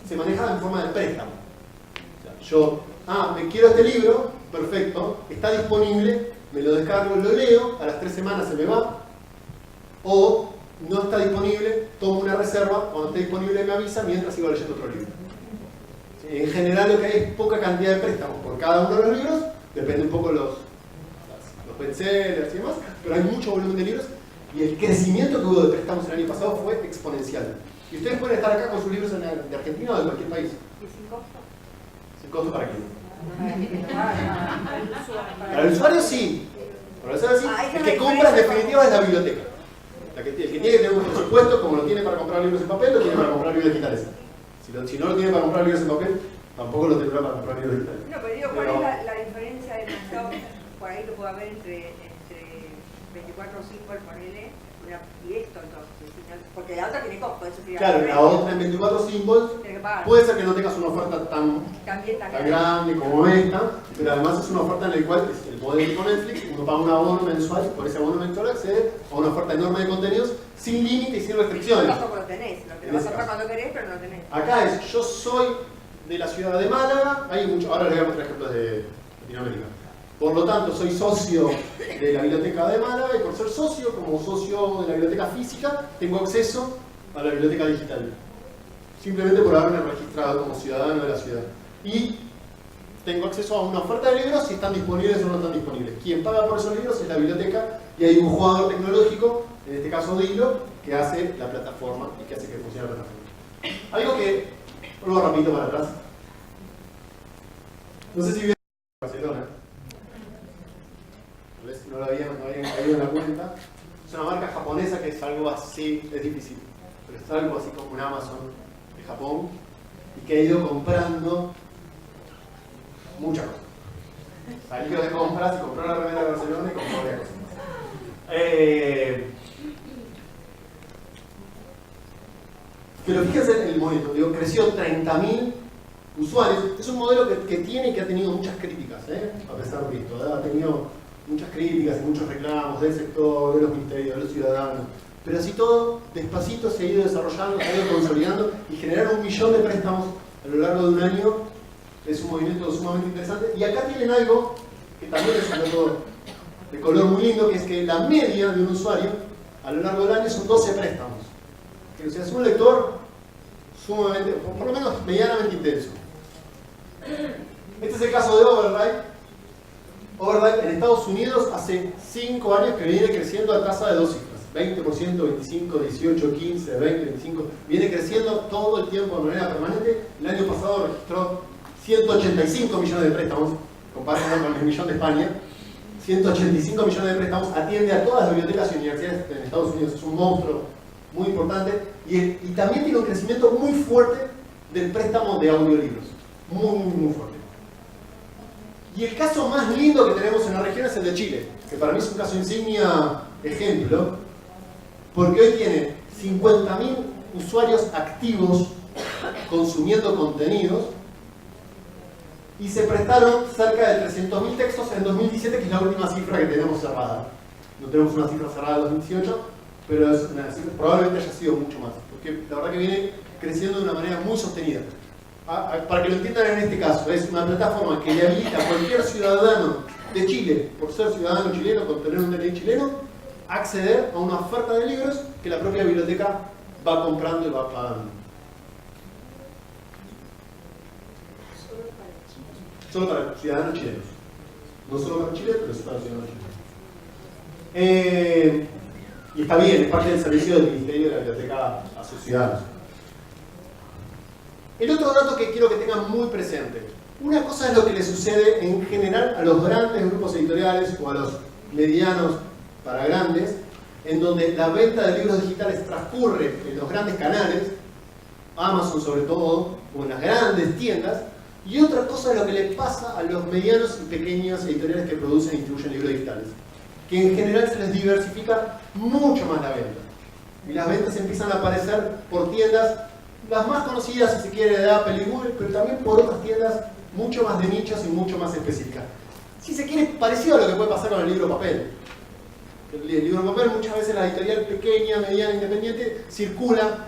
se maneja en forma de préstamo. O sea, yo, me quiero este libro, perfecto, está disponible, me lo descargo, lo leo, a las 3 semanas se me va, o no está disponible, tomo una reserva, cuando esté disponible me avisa mientras sigo leyendo otro libro. En general lo que hay es poca cantidad de préstamos por cada uno de los libros, depende un poco los bestsellers y demás, pero hay mucho volumen de libros y el crecimiento que hubo de préstamos el año pasado fue exponencial. Y ustedes pueden estar acá con sus libros de Argentina o de cualquier país. ¿Y sin costo? ¿Sin costo para quién? Para el usuario sí. Para el usuario sí. El que compra en definitiva es la biblioteca. El que tiene que tener un presupuesto, como lo tiene para comprar libros en papel, lo tiene para comprar libros digitales. Si no lo tiene para comprar libros en papel, tampoco lo tendrá para comprar libros digitales. No, pero digo, ¿cuál es la diferencia de mercado? Por ahí lo puede haber entre 24 symbols, ponele, y esto entonces. Porque la otra tiene costo, eso sería. Claro, la otra en 24 symbols puede ser que no tengas una oferta tan grande como esta, pero además es una oferta en la cual el modelo con Netflix, uno paga un abono mensual, por ese abono mensual accede a una oferta enorme de contenidos sin límite y sin restricciones. Tampoco lo tenés, lo vas a comprar cuando querés, pero no lo tenés. Acá es, yo soy de la ciudad de Málaga, hay mucho, ahora les voy a mostrar ejemplos de Latinoamérica. Por lo tanto, soy socio de la Biblioteca de Málaga y por ser socio, como socio de la biblioteca física, tengo acceso a la biblioteca digital. Simplemente por haberme registrado como ciudadano de la ciudad. Y tengo acceso a una oferta de libros si están disponibles o no están disponibles. Quien paga por esos libros es la biblioteca y hay un jugador tecnológico, en este caso Odilo, que hace la plataforma y que hace que funcione la plataforma. Algo que, vuelvo rapidito para atrás. No sé si vieron Barcelona. No lo habían caído en la cuenta. Es una marca japonesa que es algo así, es difícil, pero es algo así como un Amazon de Japón y que ha ido comprando muchas cosas. Salió de compras y compró la remera de Barcelona y compró varias cosas más. Pero fíjense el modelo, digo, creció 30.000 usuarios. Es un modelo que tiene y que ha tenido muchas críticas, a pesar de esto. Ha tenido muchas críticas y muchos reclamos del sector, de los ministerios, de los ciudadanos. Pero así todo, despacito se ha ido desarrollando, se ha ido consolidando y generar 1 millón de préstamos a lo largo de un año es un movimiento sumamente interesante. Y acá tienen algo que también es un dato de color muy lindo, que es que la media de un usuario a lo largo del año son 12 préstamos. O sea, es un lector sumamente, por lo menos medianamente intenso. Este es el caso de Overdrive. Overdrive en Estados Unidos hace 5 años que viene creciendo a tasa de 2 cifras. 20%, 25, 18, 15, 20, 25. Viene creciendo todo el tiempo de manera permanente. El año pasado registró 185 millones de préstamos, comparado con el millón de España. 185 millones de préstamos, atiende a todas las bibliotecas y universidades en Estados Unidos. Es un monstruo muy importante. Y también tiene un crecimiento muy fuerte del préstamo de audiolibros. Muy fuerte. Y el caso más lindo que tenemos en la región es el de Chile, que para mí es un caso insignia ejemplo, porque hoy tiene 50.000 usuarios activos consumiendo contenidos y se prestaron cerca de 300.000 textos en 2017, que es la última cifra que tenemos cerrada. No tenemos una cifra cerrada de 2018, pero probablemente haya sido mucho más, porque la verdad que viene creciendo de una manera muy sostenida. Para que lo entiendan en este caso, es una plataforma que le habilita a cualquier ciudadano de Chile, por ser ciudadano chileno, por tener un DNI chileno, acceder a una oferta de libros que la propia biblioteca va comprando y va pagando. Solo para ciudadanos chilenos. No solo para Chile, pero sí para ciudadanos chilenos. Y está bien, es parte del servicio del Ministerio de la Biblioteca a sus ciudadanos. El otro dato que quiero que tengan muy presente. Una cosa es lo que le sucede en general a los grandes grupos editoriales o a los medianos para grandes, en donde la venta de libros digitales transcurre en los grandes canales, Amazon sobre todo, o en las grandes tiendas, y otra cosa es lo que le pasa a los medianos y pequeños editoriales que producen y distribuyen libros digitales, que en general se les diversifica mucho más la venta. Y las ventas empiezan a aparecer por tiendas, las más conocidas si se quiere de Apple y Google, pero también por otras tiendas mucho más de nichos y mucho más específicas. Si se quiere, parecido a lo que puede pasar con el libro papel. El libro papel muchas veces la editorial pequeña, mediana, independiente circula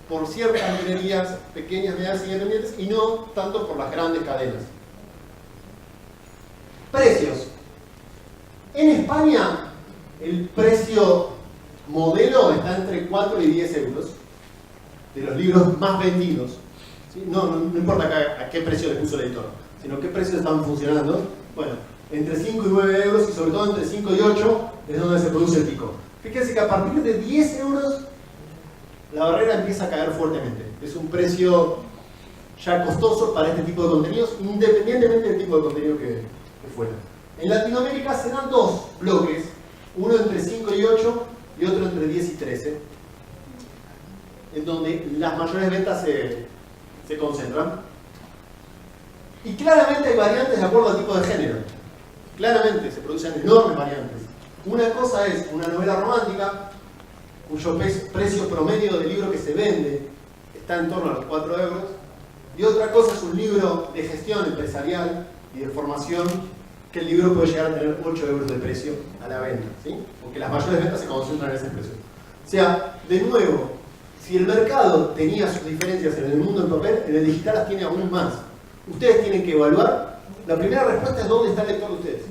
por ciertas librerías pequeñas, medianas y independientes y no tanto por las grandes cadenas. Precios. En España el precio modelo está entre 4 y 10 euros de los libros más vendidos. ¿Sí? No importa a qué precio le puso el editor, sino qué precios están funcionando. Bueno, entre 5 y 9 euros y sobre todo entre 5 y 8 es donde se produce el pico. Fíjense que a partir de 10 euros la barrera empieza a caer fuertemente. Es un precio ya costoso para este tipo de contenidos, independientemente del tipo de contenido que fuera. En Latinoamérica se dan dos bloques, uno entre 5 y 8 y otro entre 10 y 13, en donde las mayores ventas se concentran. Y claramente hay variantes de acuerdo al tipo de género. Claramente se producen enormes variantes. Una cosa es una novela romántica, cuyo precio promedio del libro que se vende está en torno a los 4 euros, y otra cosa es un libro de gestión empresarial y de formación, que el libro puede llegar a tener 8 euros de precio a la venta, ¿sí? Porque las mayores ventas se concentran en ese precio. O sea, de nuevo, si el mercado tenía sus diferencias en el mundo del papel, en el digital las tiene aún más. Ustedes tienen que evaluar. La primera respuesta es dónde está el lector de ustedes.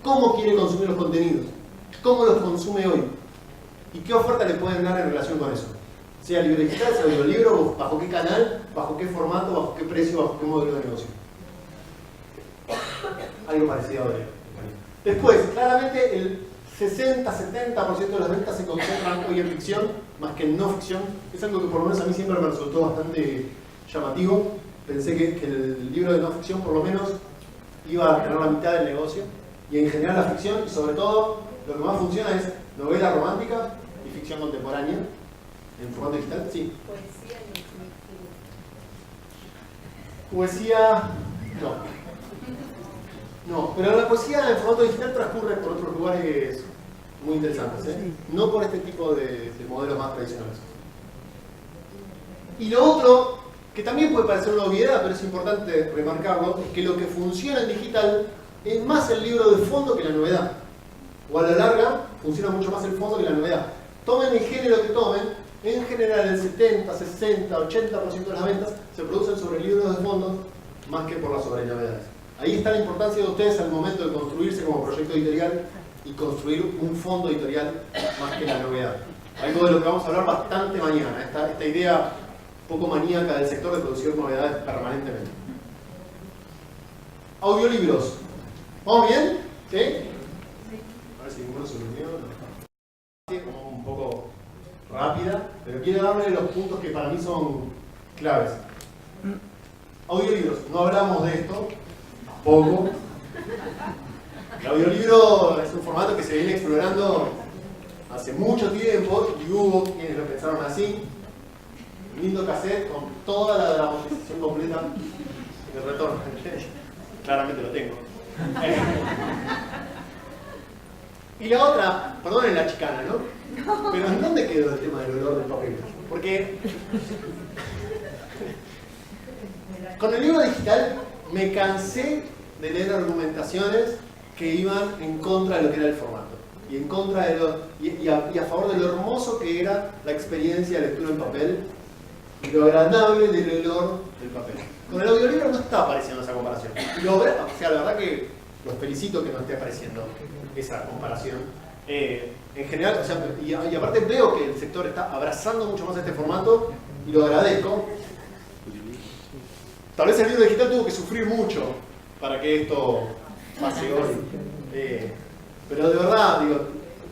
¿Cómo quiere consumir los contenidos? ¿Cómo los consume hoy? ¿Y qué oferta le pueden dar en relación con eso? Sea libro digital, sea audiolibro, bajo qué canal, bajo qué formato, bajo qué precio, bajo qué modelo de negocio. Algo parecido a hoy. Después, claramente el 60-70% de las ventas se concentran hoy en ficción, más que en no ficción. Es algo que por lo menos a mí siempre me resultó bastante llamativo. Pensé que el libro de no ficción por lo menos iba a tener la mitad del negocio. Y en general la ficción, y sobre todo, lo que más funciona es novela romántica y ficción contemporánea. ¿En formato digital? Sí. Poesía y Poesía... no. No, pero la poesía en formato digital transcurre por otros lugares muy interesantes, ¿eh? No por este tipo de modelos más tradicionales. Y lo otro, que también puede parecer una obviedad, pero es importante remarcarlo, es que lo que funciona en digital es más el libro de fondo que la novedad. O a la larga, funciona mucho más el fondo que la novedad. Tomen el género que tomen, en general el 70, 60, 80% de las ventas se producen sobre libros de fondo más que por las sobrenovedades. Ahí está la importancia de ustedes al momento de construirse como proyecto editorial y construir un fondo editorial más que la novedad. Algo de lo que vamos a hablar bastante mañana, esta idea poco maníaca del sector de producir novedades permanentemente. Audiolibros. ¿Vamos bien? ¿Sí? A ver si ninguno se durmió. No. Como un poco rápida, pero quiero darle los puntos que para mí son claves. Audiolibros. No hablamos de esto. Poco. El audiolibro es un formato que se viene explorando hace mucho tiempo y hubo quienes lo pensaron así. Un lindo cassette con toda la dramatización completa del retorno. Claramente lo tengo. Y la otra, perdonen la chicana, ¿no? Pero ¿en dónde quedó el tema del olor del papel? Porque con el libro digital me cansé de leer argumentaciones que iban en contra de lo que era el formato. y en contra de y a favor de lo hermoso que era la experiencia de lectura en papel y lo agradable del olor del papel. Con el audiolibro no está apareciendo esa comparación. O sea, la verdad que los felicito que no esté apareciendo esa comparación. En general, o sea, y aparte veo que el sector está abrazando mucho más este formato y lo agradezco. Tal vez el libro digital tuvo que sufrir mucho para que esto pase hoy. Pero de verdad, digo,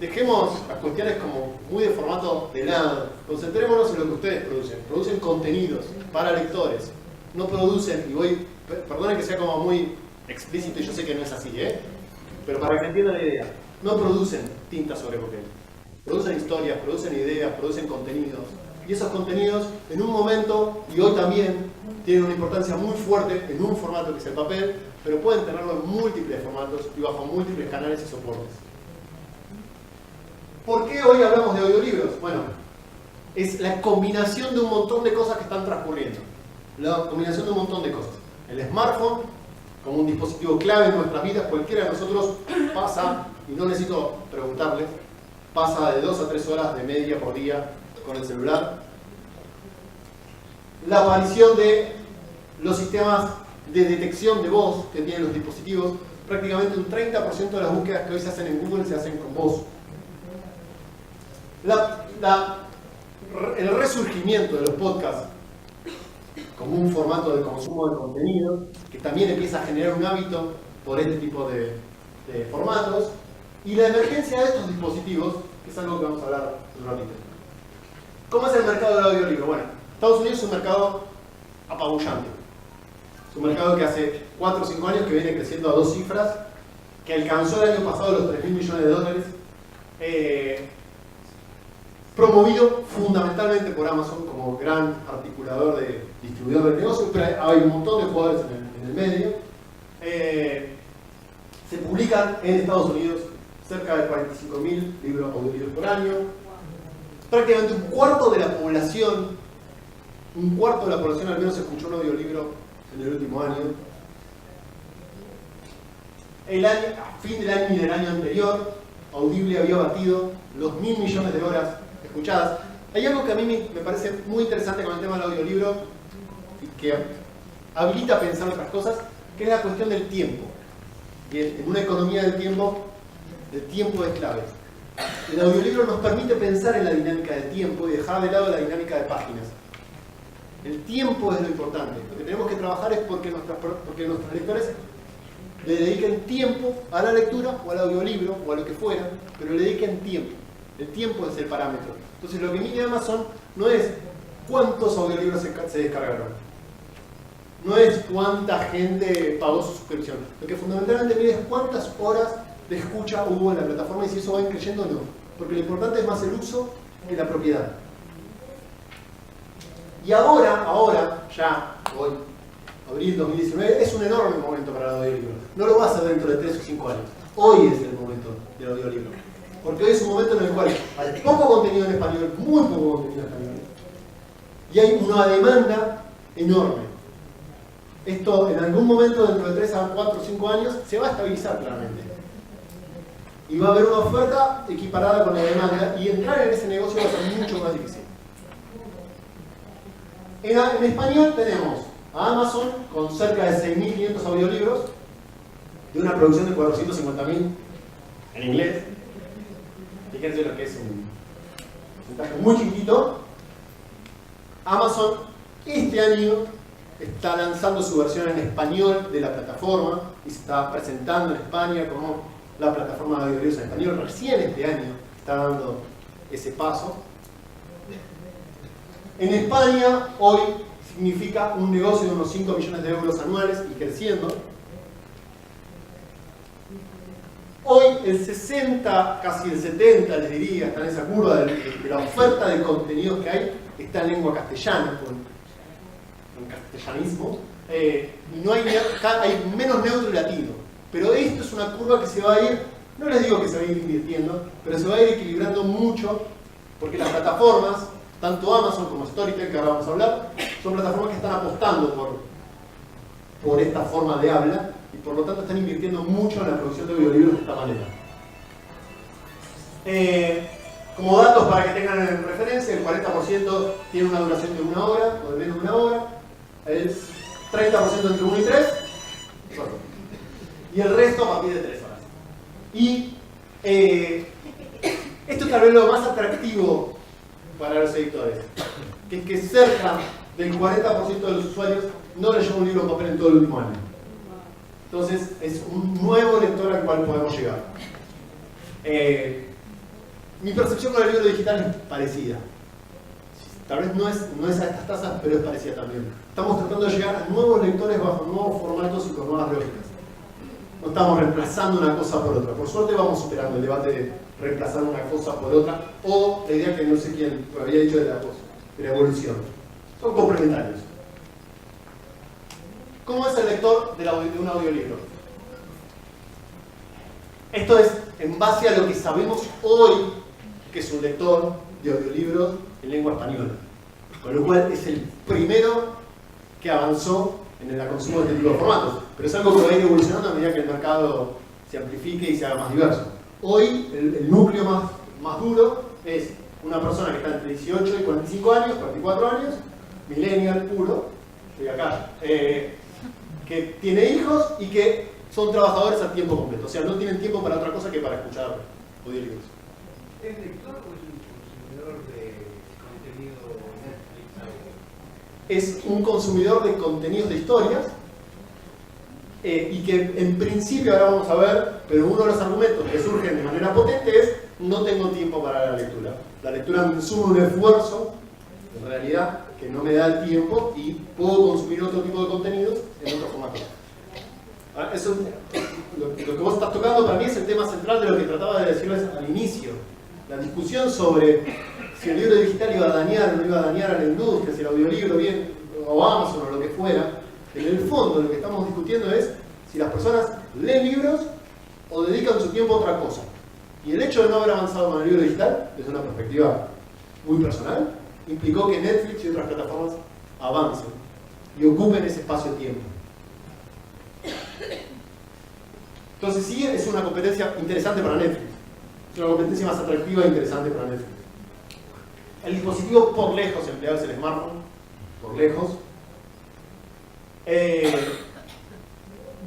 dejemos las cuestiones como muy de formato de lado. Concentrémonos en lo que ustedes producen. Producen contenidos para lectores. No producen, y perdonen que sea como muy explícito y yo sé que no es así, pero para que entiendan la idea. No producen tinta sobre papel. Producen historias, producen ideas, producen contenidos. Y esos contenidos, en un momento, y hoy también, tienen una importancia muy fuerte en un formato que es el papel, pero pueden tenerlo en múltiples formatos y bajo múltiples canales y soportes. ¿Por qué hoy hablamos de audiolibros? Bueno, es la combinación de un montón de cosas que están transcurriendo. La combinación de un montón de cosas. El smartphone, como un dispositivo clave en nuestras vidas, cualquiera de nosotros pasa, y no necesito preguntarles, pasa de 2 a 3 horas de media por día con el celular. La aparición de los sistemas de detección de voz que tienen los dispositivos, prácticamente un 30% de las búsquedas que hoy se hacen en Google se hacen con voz. El resurgimiento de los podcasts como un formato de consumo de contenido, que también empieza a generar un hábito por este tipo de formatos, y la emergencia de estos dispositivos, que es algo que vamos a hablar un ratito. ¿Cómo es el mercado del audiolibro? Bueno, Estados Unidos es un mercado apabullante. Es un mercado que hace 4 o 5 años que viene creciendo a 2 cifras, que alcanzó el año pasado los $3.000 millones, promovido fundamentalmente por Amazon como gran articulador de distribuidor de negocios, pero hay un montón de jugadores en el medio. Se publican en Estados Unidos cerca de 45.000 libros audiolibros por año. Prácticamente un cuarto de la población al menos escuchó un audiolibro en el último año. A fin del año y del año anterior, Audible había batido los 1.000 millones de horas escuchadas. Hay algo que a mí me parece muy interesante con el tema del audiolibro y que habilita a pensar otras cosas, que es la cuestión del tiempo. Y en una economía del tiempo es clave. El audiolibro nos permite pensar en la dinámica del tiempo y dejar de lado la dinámica de páginas. El tiempo es lo importante. Lo que tenemos que trabajar es porque nuestros lectores le dediquen tiempo a la lectura o al audiolibro o a lo que fuera, pero le dediquen tiempo. El tiempo es el parámetro. Entonces lo que mide Amazon no es cuántos audiolibros se descargaron, no es cuánta gente pagó su suscripción. Lo que fundamentalmente mide es cuántas horas de escucha hubo en la plataforma y si eso va creciendo o no. Porque lo importante es más el uso que la propiedad. Y ahora, ya hoy, abril 2019, es un enorme momento para el audiolibro. No lo va a hacer dentro de 3 o 5 años. Hoy es el momento del audiolibro. Porque hoy es un momento en el cual hay poco contenido en español, muy poco contenido en español. Y hay una demanda enorme. Esto en algún momento, dentro de 3 a 4 o 5 años, se va a estabilizar claramente. Y va a haber una oferta equiparada con la demanda y entrar en ese negocio va a ser mucho más difícil. En español tenemos a Amazon con cerca de 6.500 audiolibros de una producción de 450.000 en inglés. Fíjense lo que es un porcentaje muy chiquitito. Amazon este año está lanzando su versión en español de la plataforma y se está presentando en España como la plataforma de audiolibros en español. Recién este año está dando ese paso. En España hoy significa un negocio de unos 5 millones de euros anuales y creciendo. Hoy el 60, casi el 70, les diría, está en esa curva de la oferta de contenidos que hay, está en lengua castellana, en castellanismo, y no hay menos neutro y latino. Pero esto es una curva que se va a ir, no les digo que se va a ir invirtiendo, pero se va a ir equilibrando mucho, porque las plataformas, tanto Amazon como Storytel, que ahora vamos a hablar, son plataformas que están apostando por esta forma de habla y por lo tanto están invirtiendo mucho en la producción de audiolibros de esta manera. Como datos para que tengan en referencia, el 40% tiene una duración de 1 hora o de menos de 1 hora, el 30% entre 1 y 3, y el resto a partir de 3 horas. Y esto es tal vez lo más atractivo para los editores, que es que cerca del 40% de los usuarios no leyó un libro en papel en todo el último año. Entonces es un nuevo lector al cual podemos llegar. Mi percepción con el libro digital es parecida. Tal vez no es a estas tasas, pero es parecida también. Estamos tratando de llegar a nuevos lectores bajo nuevos formatos y con nuevas lógicas. No estamos reemplazando una cosa por otra. Por suerte vamos superando el debate de reemplazar una cosa por otra, o la idea que no sé quién había dicho de la evolución. Son complementarios. ¿Cómo es el lector de un audiolibro? Esto es en base a lo que sabemos hoy que es un lector de audiolibros en lengua española. Con lo cual es el primero que avanzó en el consumo de este tipo de formatos. Pero es algo que va a ir evolucionando a medida que el mercado se amplifique y se haga más diverso. Hoy el núcleo más duro es una persona que está entre 18 y 45 años, 44 años, millennial puro, estoy acá, que tiene hijos y que son trabajadores a tiempo completo. O sea, no tienen tiempo para otra cosa que para escuchar audiolibros. ¿Es lector o es un consumidor de contenido Netflix? Es un consumidor de contenidos de historias y que en principio, ahora vamos a ver, pero uno de los argumentos que surgen de manera potente es: no tengo tiempo para la lectura. La lectura me consume un esfuerzo, en realidad, que no me da el tiempo y puedo consumir otro tipo de contenidos en otro formato. Eso, lo que vos estás tocando para mí es el tema central de lo que trataba de decirles al inicio. La discusión sobre si el libro digital iba a dañar o no iba a dañar a la industria, si el audiolibro bien, o Amazon o lo que fuera. En el fondo lo que estamos discutiendo es si las personas leen libros o dedican su tiempo a otra cosa. Y el hecho de no haber avanzado con el libro digital, desde una perspectiva muy personal, implicó que Netflix y otras plataformas avancen y ocupen ese espacio-tiempo. Entonces sí, es una competencia interesante para Netflix. Es una competencia más atractiva e interesante para Netflix. El dispositivo por lejos empleado es el smartphone, por lejos.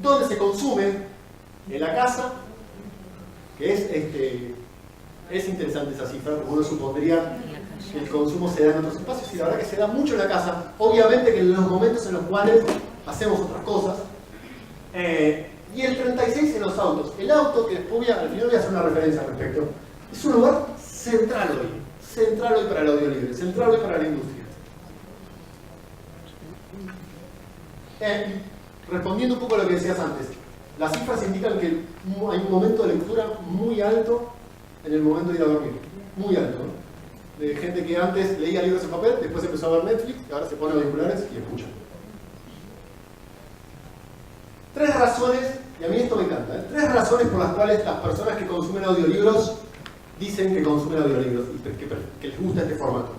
Donde se consume en la casa, que es interesante esa cifra, porque uno supondría que el consumo se da en otros espacios, y la verdad que se da mucho en la casa. Obviamente que en los momentos en los cuales hacemos otras cosas. Y el 36 en los autos. El auto, que después al final voy a hacer una referencia al respecto, es un lugar central hoy para el audiolibro, central hoy para la industria. Respondiendo un poco a lo que decías antes, las cifras indican que hay un momento de lectura muy alto en el momento de ir a dormir, muy alto, ¿no? De gente que antes leía libros en papel, después empezó a ver Netflix y ahora se pone auriculares y escucha. 3 razones, y a mí esto me encanta, 3 razones por las cuales las personas que consumen audiolibros dicen que consumen audiolibros y que les gusta este formato.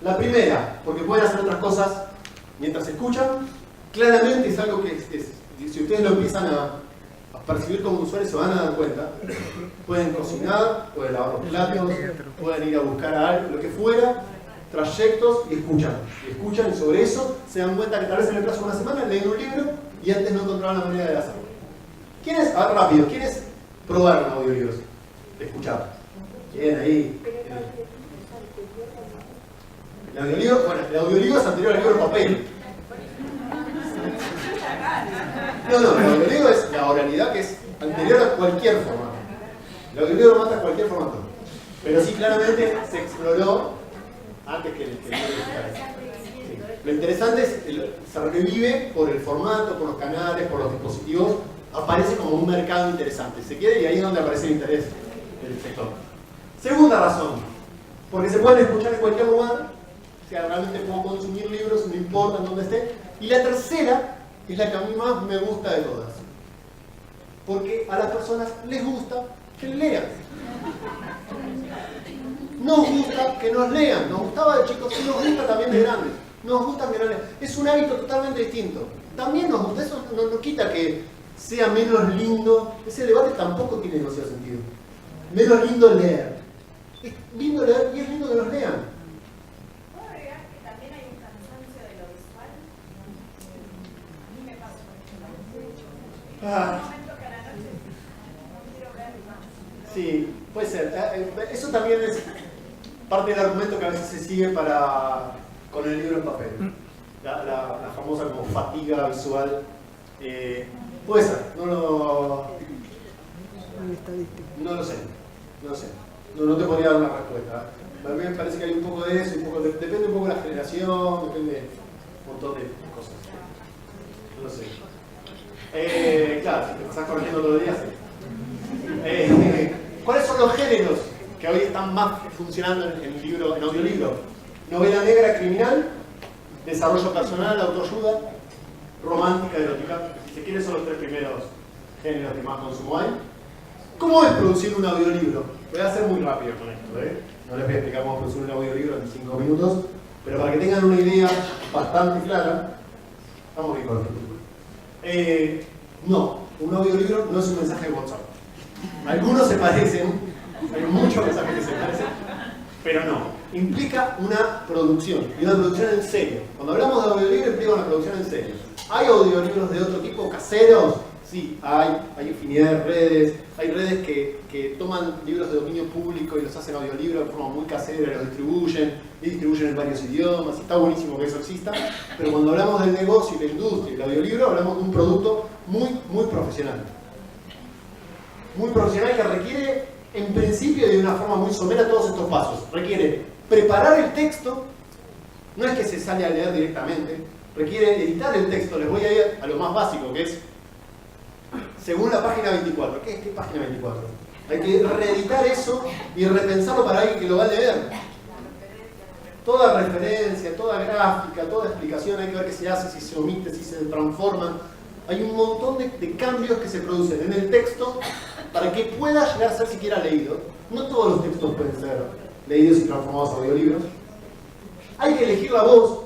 La primera, porque pueden hacer otras cosas mientras escuchan. Claramente es algo que si ustedes lo empiezan a percibir como usuarios se van a dar cuenta. Pueden cocinar, pueden lavar los platos, pueden ir a buscar a algo, lo que fuera, trayectos, y escuchan. Y escuchan, y sobre eso se dan cuenta que tal vez en el plazo de una semana leen un libro y antes no encontraban la manera de hacerlo. ¿Quiénes? A ver, rápido, ¿quiénes probaron audiolibros? De escuchar. ¿Quién ahí? El audiolibro es anterior al libro en papel. No, el audiolibro es la oralidad que es anterior a cualquier formato. El audiolibro mata cualquier formato. Pero sí, claramente se exploró antes que el libro digital. Sí. Lo interesante es que se revive por el formato, por los canales, por los dispositivos. Aparece como un mercado interesante. Se quiere, y ahí es donde aparece el interés del sector. Segunda razón, porque se pueden escuchar en cualquier lugar. O sea, realmente puedo consumir libros, no importa en dónde esté. Y la tercera es la que a mí más me gusta de todas. Porque a las personas les gusta que lean. Nos gusta que nos lean. Nos gustaba de chicos y nos gusta también de grandes. Nos gusta que nos lean. Es un hábito totalmente distinto. También nos gusta. Eso no quita que sea menos lindo. Ese debate tampoco tiene demasiado sentido. menos lindo leer. Es lindo leer y es lindo que los lean. ¿Puedo agregar que también hay un cansancio de lo visual? A mí me pasa, por ejemplo. En un momento que a la noche no quiero ver más. Sí, puede ser. Eso también es parte del argumento que a veces se sigue con el libro en papel. La famosa como fatiga visual. Puede ser, no lo sé. No te podría dar una respuesta. A mí me parece que hay un poco de eso, depende un poco de la generación, depende de un montón de cosas. No lo sé. Claro, si te pasás corrigiendo todo el día, sí. ¿Cuáles son los géneros que hoy están más funcionando en audiolibro? Novela negra criminal, desarrollo personal, autoayuda, romántica, erótica. Si se quiere, son los 3 primeros géneros que más consumo hay. ¿Cómo es producir un audiolibro? Voy a ser muy rápido con esto, No les voy a explicar cómo producir un audiolibro en 5 minutos, pero para que tengan una idea bastante clara, estamos bien con esto. No, un audiolibro no es un mensaje de WhatsApp. Algunos se parecen, hay muchos mensajes que se parecen, pero no. Implica una producción, y una producción en serio. Cuando hablamos de audiolibro, implica una producción en serio. ¿Hay audiolibros de otro tipo, caseros? Sí, hay infinidad de redes. Hay redes que toman libros de dominio público y los hacen audiolibros de forma muy casera, los distribuyen en varios idiomas. Está buenísimo que eso exista, pero cuando hablamos del negocio y la industria y el audiolibro, hablamos de un producto muy profesional. Muy profesional que requiere, en principio, de una forma muy somera todos estos pasos. Requiere preparar el texto, no es que se sale a leer directamente, requiere editar el texto. Les voy a ir a lo más básico, que es según la página 24. ¿Qué página 24? Hay que reeditar eso y repensarlo para alguien que lo va a leer. Toda referencia, toda gráfica, toda explicación, hay que ver qué se hace, si se omite, si se transforma. Hay un montón de cambios que se producen en el texto para que pueda llegar a ser siquiera leído. No todos los textos pueden ser leídos y transformados a audiolibros. Hay que elegir la voz.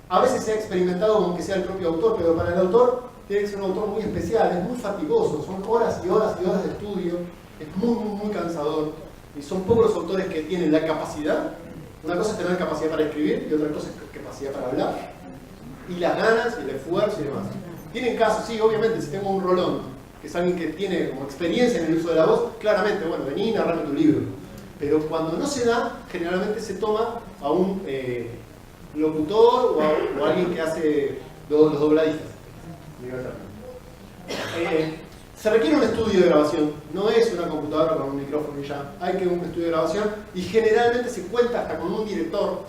A veces se ha experimentado con que sea el propio autor, pero para el autor tiene que ser un autor muy especial, es muy fatigoso, son horas y horas y horas de estudio, es muy cansador. Y son pocos los autores que tienen la capacidad. Una cosa es tener capacidad para escribir y otra cosa es capacidad para hablar. Y las ganas, y el esfuerzo y demás. Tienen casos, sí, obviamente, si tengo un Rolón, que es alguien que tiene como experiencia en el uso de la voz, claramente, bueno, vení y narrame tu libro. Pero cuando no se da, generalmente se toma a un locutor o a alguien que hace los dobladistas. Se requiere un estudio de grabación, no es una computadora con un micrófono y ya, hay que un estudio de grabación y generalmente se cuenta hasta con un director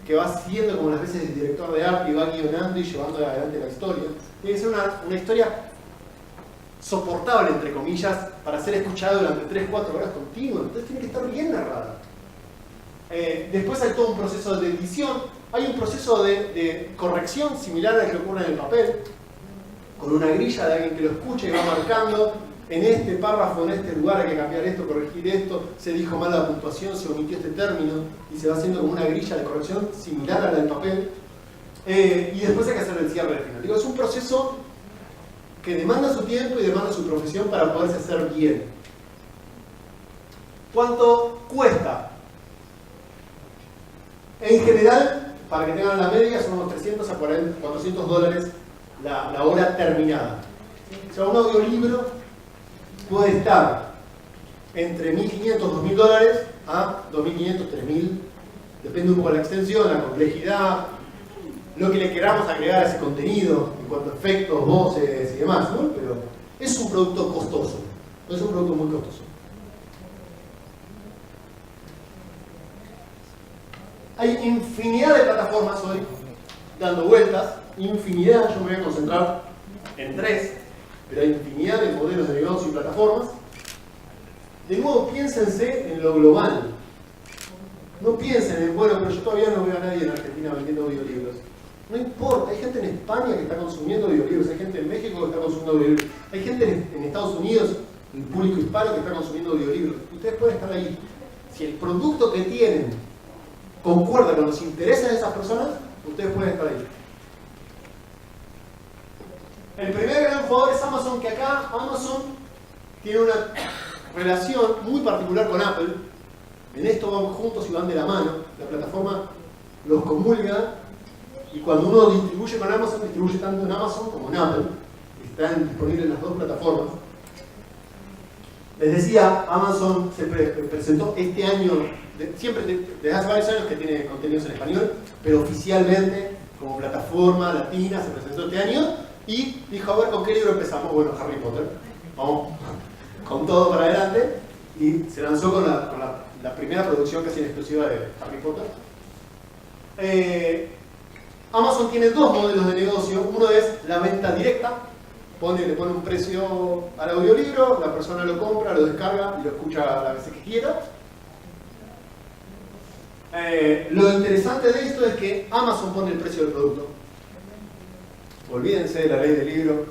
que va siendo como las veces el director de arte y va guionando y llevando adelante la historia. Tiene que ser una historia soportable, entre comillas, para ser escuchada durante 3-4 horas continuas, entonces tiene que estar bien narrada. Después hay todo un proceso de edición, hay un proceso de corrección similar al que ocurre en el papel, con una grilla de alguien que lo escucha y va marcando en este párrafo, en este lugar hay que cambiar esto, corregir esto, se dijo mal la puntuación, se omitió este término y se va haciendo como una grilla de corrección similar a la del papel y después hay que hacer el cierre al final. Digo, es un proceso que demanda su tiempo y demanda su profesión para poderse hacer bien. ¿Cuánto cuesta? En general, para que tengan la media, son unos 300 a 400 dólares la hora terminada. O sea, un audiolibro puede estar entre 1.500, 2.000 dólares a 2.500, 3.000, depende un poco de la extensión, la complejidad, lo que le queramos agregar a ese contenido en cuanto a efectos, voces y demás, ¿no? Pero es un producto costoso, es un producto muy costoso. Hay infinidad de plataformas hoy dando vueltas, infinidad, yo me voy a concentrar en 3, pero hay infinidad de modelos de negocio y plataformas. De nuevo, piénsense en lo global. No piensen en, bueno, pero yo todavía no veo a nadie en Argentina vendiendo audiolibros. No importa, hay gente en España que está consumiendo audiolibros, hay gente en México que está consumiendo audiolibros, hay gente en Estados Unidos, el público hispano que está consumiendo audiolibros. Ustedes pueden estar ahí. Si el producto que tienen concuerda con los intereses de esas personas, ustedes pueden estar ahí. El primer gran jugador es Amazon, que acá Amazon tiene relación muy particular con Apple. En esto van juntos y van de la mano. La plataforma los comulga y cuando uno distribuye con Amazon, distribuye tanto en Amazon como en Apple. Están disponibles en las dos plataformas. Les decía, Amazon se presentó este año, siempre desde hace varios años que tiene contenidos en español, pero oficialmente como plataforma latina se presentó este año y dijo, a ver, ¿con qué libro empezamos? Bueno, Harry Potter. Vamos con todo para adelante y se lanzó con la primera producción casi en exclusiva de Harry Potter. Amazon tiene dos modelos de negocio. Uno es la venta directa. Le pone un precio al audiolibro, la persona lo compra, lo descarga y lo escucha las veces que quiera. Lo interesante de esto es que Amazon pone el precio del producto. Olvídense de la ley del libro.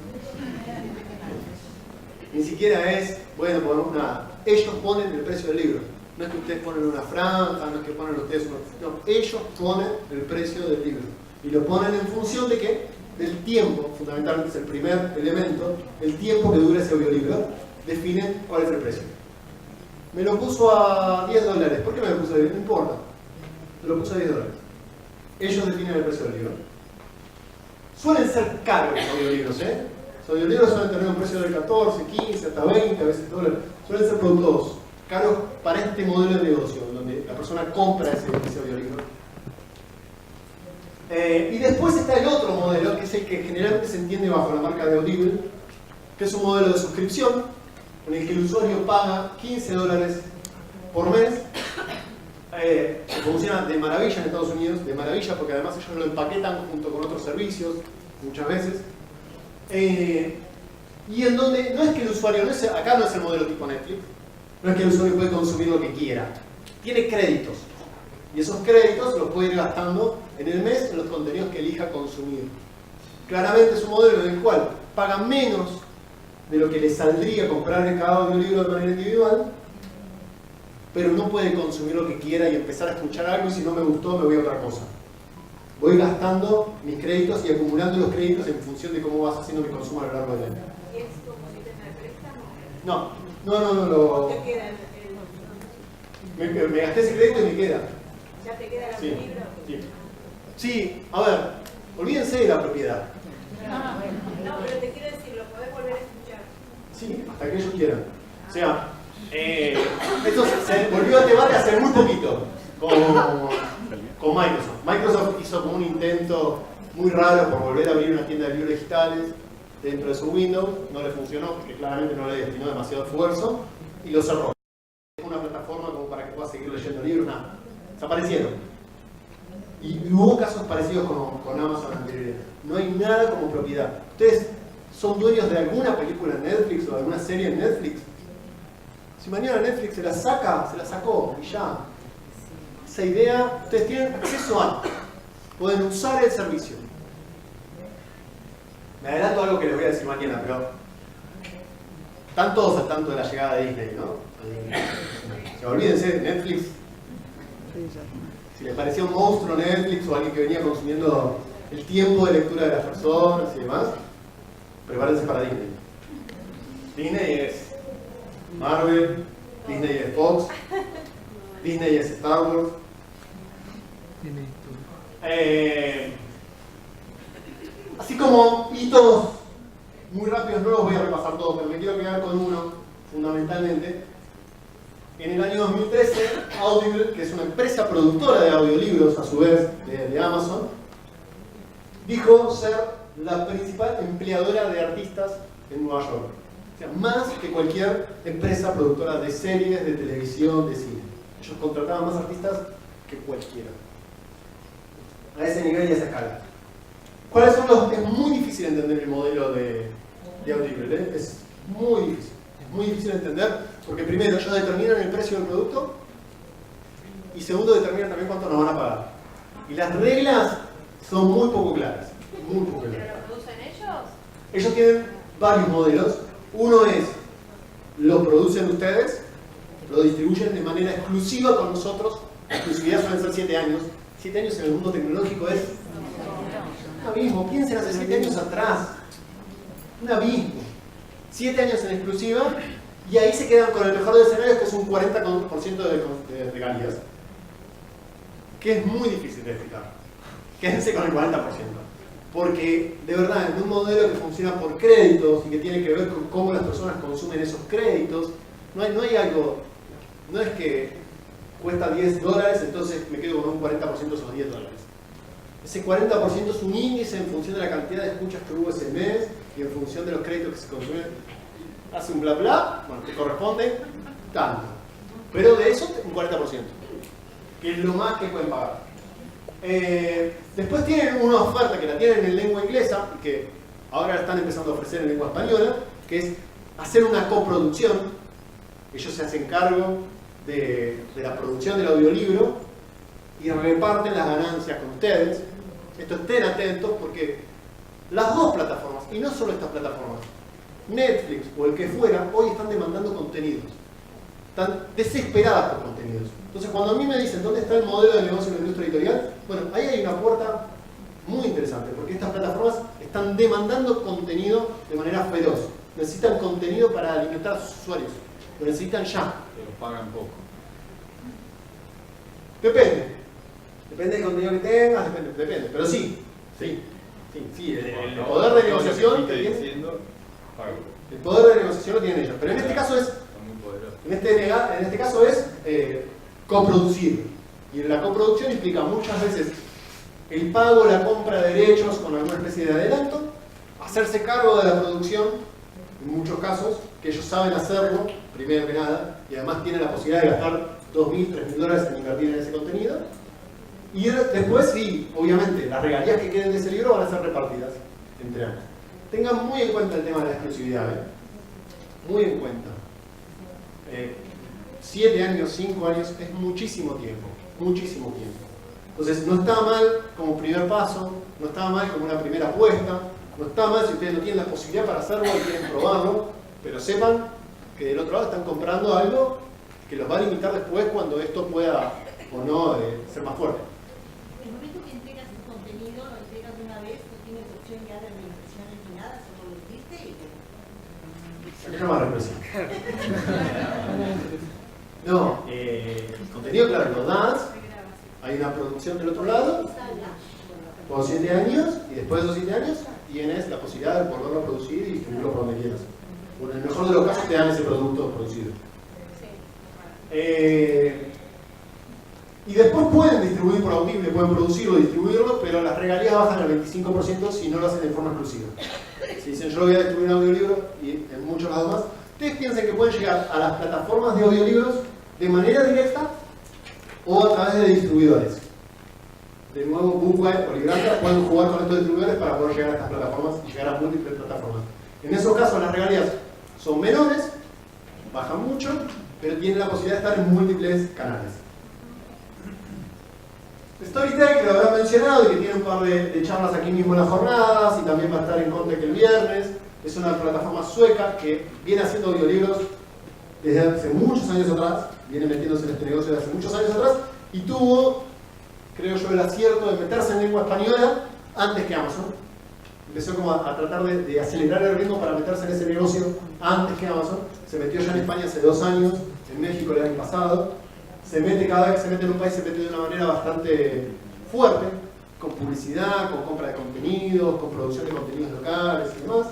Ni siquiera es, bueno, ponemos nada. Ellos ponen el precio del libro. No es que ustedes ponen una franja, no es que ponen ustedes una... No, ellos ponen el precio del libro. Y lo ponen en función de qué? Del tiempo, fundamentalmente es el primer elemento, el tiempo que dura ese audiolibro, define cuál es el precio. Me lo puso a $10. ¿Por qué me lo puso a $10? No importa. Me lo puso a $10. Ellos definen el precio del libro. Suelen ser caros los audiolibros, ¿eh? Los audiolibros suelen tener un precio de 14, 15, hasta 20, a veces $. Suelen ser productos caros para este modelo de negocio, donde la persona compra ese audiolibro. Y después está el otro modelo, que es el que generalmente se entiende bajo la marca de Audible, que es un modelo de suscripción, en el que el usuario paga $15 por mes. Funciona de maravilla en Estados Unidos, de maravilla porque además ellos lo empaquetan junto con otros servicios, muchas veces. Y en donde no es que el usuario, acá no es el modelo tipo Netflix, no es que el usuario puede consumir lo que quiera, tiene créditos. Y esos créditos los puede ir gastando en el mes en los contenidos que elija consumir. Claramente es un modelo en el cual paga menos de lo que le saldría comprar cada audiolibro de manera individual, pero no puede consumir lo que quiera y empezar a escuchar algo y si no me gustó me voy a otra cosa. Voy gastando mis créditos y acumulando los créditos en función de cómo vas haciendo mi consumo a lo largo del año. ¿Y es como sistema de préstamo? No. ¿Te queda Me gasté ese crédito y me queda. ¿Ya te queda el Sí, audiolibro? sí. Sí, a ver, olvídense de la propiedad. No, pero te quiero decir, lo podés volver a escuchar. Sí, hasta que ellos quieran. O sea, esto se volvió a debate hace muy poquito con Microsoft. Microsoft hizo como un intento muy raro por volver a abrir una tienda de libros digitales dentro de su Windows. No le funcionó porque claramente no le destinó demasiado esfuerzo y lo cerró. Una plataforma como para que puedas seguir leyendo libros, nada. Desaparecieron. Y hubo casos parecidos con Amazon anteriores. No hay nada como propiedad. Ustedes son dueños de alguna película en Netflix o de alguna serie en Netflix. Si mañana Netflix se la saca, se la sacó y ya. Esa idea, ustedes tienen acceso a, pueden usar el servicio. Me adelanto a algo que les voy a decir mañana, pero están todos al tanto de la llegada de Disney, ¿no? Olvídense de Netflix. Si les parecía un monstruo Netflix o alguien que venía consumiendo el tiempo de lectura de las personas y demás, prepárense para Disney. Disney es Marvel, Disney es Fox, Disney es Star Wars. Así como hitos muy rápidos, no los voy a repasar todos, pero me quiero quedar con uno, fundamentalmente. En el año 2013, Audible, que es una empresa productora de audiolibros, a su vez, de Amazon, dijo ser la principal empleadora de artistas en Nueva York. O sea, más que cualquier empresa productora de series, de televisión, de cine. Ellos contrataban más artistas que cualquiera. A ese nivel y a esa escala. ¿Cuáles son los...? Es muy difícil entender el modelo de Audible, ¿eh? Es muy difícil. Muy difícil de entender, porque primero ellos determinan el precio del producto y segundo determinan también cuánto nos van a pagar. Y las reglas son muy poco claras. Muy poco claras. ¿Pero lo producen ellos? Ellos tienen varios modelos. Uno es, lo producen ustedes, lo distribuyen de manera exclusiva con nosotros. La exclusividad suelen ser 7 años. 7 años en el mundo tecnológico es un abismo. Piensen hace 7 años atrás. Un abismo. 7 años en exclusiva y ahí se quedan con el mejor de escenarios, que es un 40% de regalías. Que es muy difícil de explicar. Quédense con el 40%. Porque, de verdad, en un modelo que funciona por créditos y que tiene que ver con cómo las personas consumen esos créditos, no hay algo, no es que cuesta $10, entonces me quedo con un 40% de esos $10. Ese 40% es un índice en función de la cantidad de escuchas que hubo ese mes y en función de los créditos que se consumen. Hace un bla bla, bueno, te corresponde tanto. Pero de eso, un 40%, que es lo más que pueden pagar. Después tienen una oferta que la tienen en lengua inglesa, y que ahora la están empezando a ofrecer en lengua española, que es hacer una coproducción. Ellos se hacen cargo de la producción del audiolibro y reparten las ganancias con ustedes. Esto estén atentos porque las dos plataformas, y no solo estas plataformas, Netflix o el que fuera, hoy están demandando contenidos. Están desesperadas por contenidos. Entonces, cuando a mí me dicen dónde está el modelo de negocio en la industria editorial, bueno, ahí hay una puerta muy interesante, porque estas plataformas están demandando contenido de manera feroz. Necesitan contenido para alimentar a sus usuarios. Lo necesitan ya. Pero pagan poco. Depende. Depende del contenido que tengas, depende. Pero sí. El poder de negociación que tienen. El poder de negociación lo tienen ellos. Pero en este caso es. En este caso es coproducir. Y la coproducción implica muchas veces el pago, la compra de derechos con alguna especie de adelanto, hacerse cargo de la producción, en muchos casos, que ellos saben hacerlo, primero que nada, y además tienen la posibilidad de gastar $2.000, $3.000 en invertir en ese contenido. Y después, sí, obviamente, las regalías que queden de ese libro van a ser repartidas entre ambos. Tengan muy en cuenta el tema de la exclusividad, muy en cuenta. 7 años, 5 años es muchísimo tiempo, muchísimo tiempo. Entonces no está mal como primer paso, no está mal como una primera apuesta, no está mal si ustedes no tienen la posibilidad para hacerlo y quieren probarlo, pero sepan que del otro lado están comprando algo que los va a limitar después cuando esto pueda o no ser más fuerte. En el momento que entregas el contenido, lo entregas de una vez, no tienes opción ya de reimpresiones ni nada, solo lo hiciste y ¿A qué llama reimpresión? No, el contenido, claro, lo das, hay una producción del otro lado, por 7 años, y después de esos 7 años tienes la posibilidad de volverlo a producir y distribuirlo por donde quieras. Bueno, en el mejor de los casos te dan ese producto producido. Y después pueden distribuir por Audible, pueden producirlo y distribuirlo, pero las regalías bajan al 25% si no lo hacen de forma exclusiva. Si dicen yo lo voy a distribuir en audiolibro, y en muchos lados más, ustedes piensan que pueden llegar a las plataformas de audiolibros de manera directa o a través de distribuidores. De nuevo, Bookwire o Libranta pueden jugar con estos distribuidores para poder llegar a estas plataformas y llegar a múltiples plataformas. En esos casos las regalías son menores, bajan mucho, pero tienen la posibilidad de estar en múltiples canales. Storytel, que lo habrán mencionado y que tiene un par de charlas aquí mismo en las jornadas y también va a estar en Contec el viernes. Es una plataforma sueca que viene haciendo audiolibros desde hace muchos años atrás, viene metiéndose en este negocio desde hace muchos años atrás y tuvo, creo yo, el acierto de meterse en lengua española antes que Amazon. Empezó como a tratar de acelerar el ritmo para meterse en ese negocio antes que Amazon. Se metió ya en España hace 2 años, en México el año pasado. Se mete, cada vez que se mete en un país, se mete de una manera bastante fuerte, con publicidad, con compra de contenidos, con producción de contenidos locales y demás.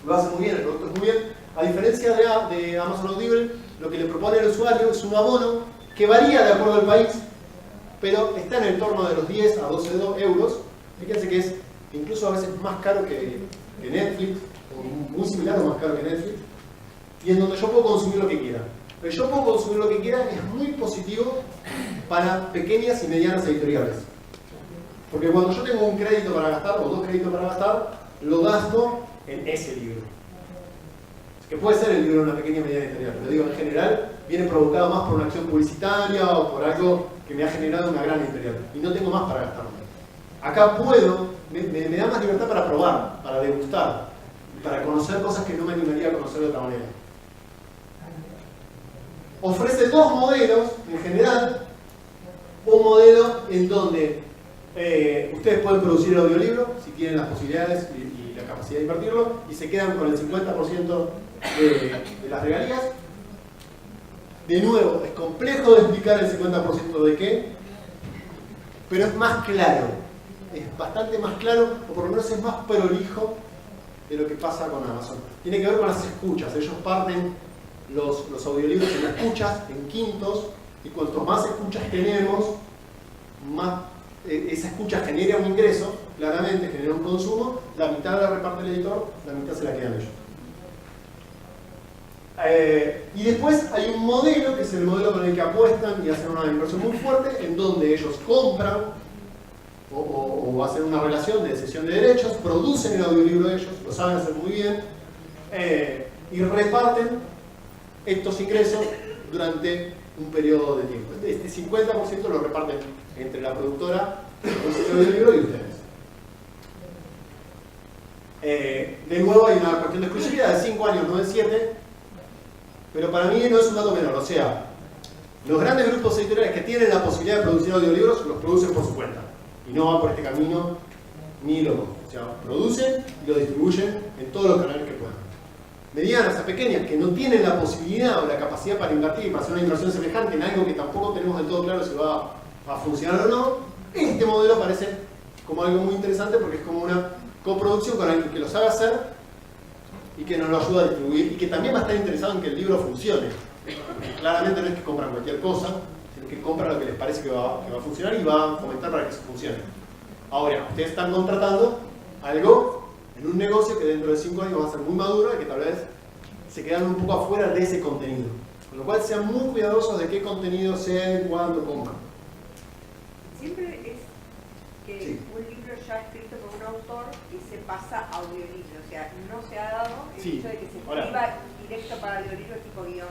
Lo hace muy bien, el producto es muy bien. A diferencia de Amazon Audible, lo que le propone el usuario es un abono que varía de acuerdo al país, pero está en el torno de los 10 a 12 euros. Fíjense que es incluso a veces más caro que Netflix, o muy similar o más caro que Netflix, y en donde yo puedo consumir lo que quiera. Pero yo puedo consumir lo que quiera es muy positivo para pequeñas y medianas editoriales. Porque cuando yo tengo un crédito para gastar, o 2 créditos para gastar, lo gasto en ese libro. Que puede ser el libro de una pequeña y mediana editorial, pero digo, en general viene provocado más por una acción publicitaria o por algo que me ha generado una gran editorial. Y no tengo más para gastarme. Acá puedo, me da más libertad para probar, para degustar, para conocer cosas que no me animaría a conocer de otra manera. Ofrece 2 modelos en general. Un modelo en donde ustedes pueden producir el audiolibro si tienen las posibilidades y la capacidad de invertirlo y se quedan con el 50% de las regalías. De nuevo, es complejo de explicar el 50% de qué, pero es más claro, es bastante más claro, o por lo menos es más prolijo de lo que pasa con Amazon. Tiene que ver con las escuchas. Ellos parten los audiolibros en escuchas, en quintos, y cuanto más escuchas tenemos, más esa escucha genera un ingreso, claramente genera un consumo, la mitad la reparte el editor, la mitad se la quedan ellos. Y después hay un modelo, que es el modelo con el que apuestan y hacen una inversión muy fuerte, en donde ellos compran o hacen una relación de cesión de derechos, producen el audiolibro de ellos, lo saben hacer muy bien, y reparten estos ingresos durante un periodo de tiempo. Este 50% lo reparten entre la productora, el audiolibro y ustedes. De nuevo hay una cuestión de exclusividad de 5 años, no de 7, pero para mí no es un dato menor. O sea, los grandes grupos editoriales que tienen la posibilidad de producir audiolibros los producen por su cuenta y no van por este camino ni loco. O sea, producen y lo distribuyen en todos los canales que puedan. Medianas a pequeñas que no tienen la posibilidad o la capacidad para invertir y para hacer una inversión semejante en algo que tampoco tenemos del todo claro si va a funcionar o no, este modelo parece como algo muy interesante porque es como una coproducción con alguien que lo sabe hacer y que nos lo ayuda a distribuir y que también va a estar interesado en que el libro funcione. Porque claramente no es que compran cualquier cosa, sino que compran lo que les parece que va a funcionar y va a fomentar para que eso funcione. Ahora, ustedes están contratando algo en un negocio que dentro de 5 años va a ser muy maduro y que tal vez se quedan un poco afuera de ese contenido. Con lo cual sean muy cuidadosos de qué contenido sea y cuándo compran. Siempre es que Sí. un libro ya escrito por un autor que se pasa a audiolibro, o sea, no se ha dado el Sí. hecho de que se Ahora. escriba directo para audiolibro tipo guión.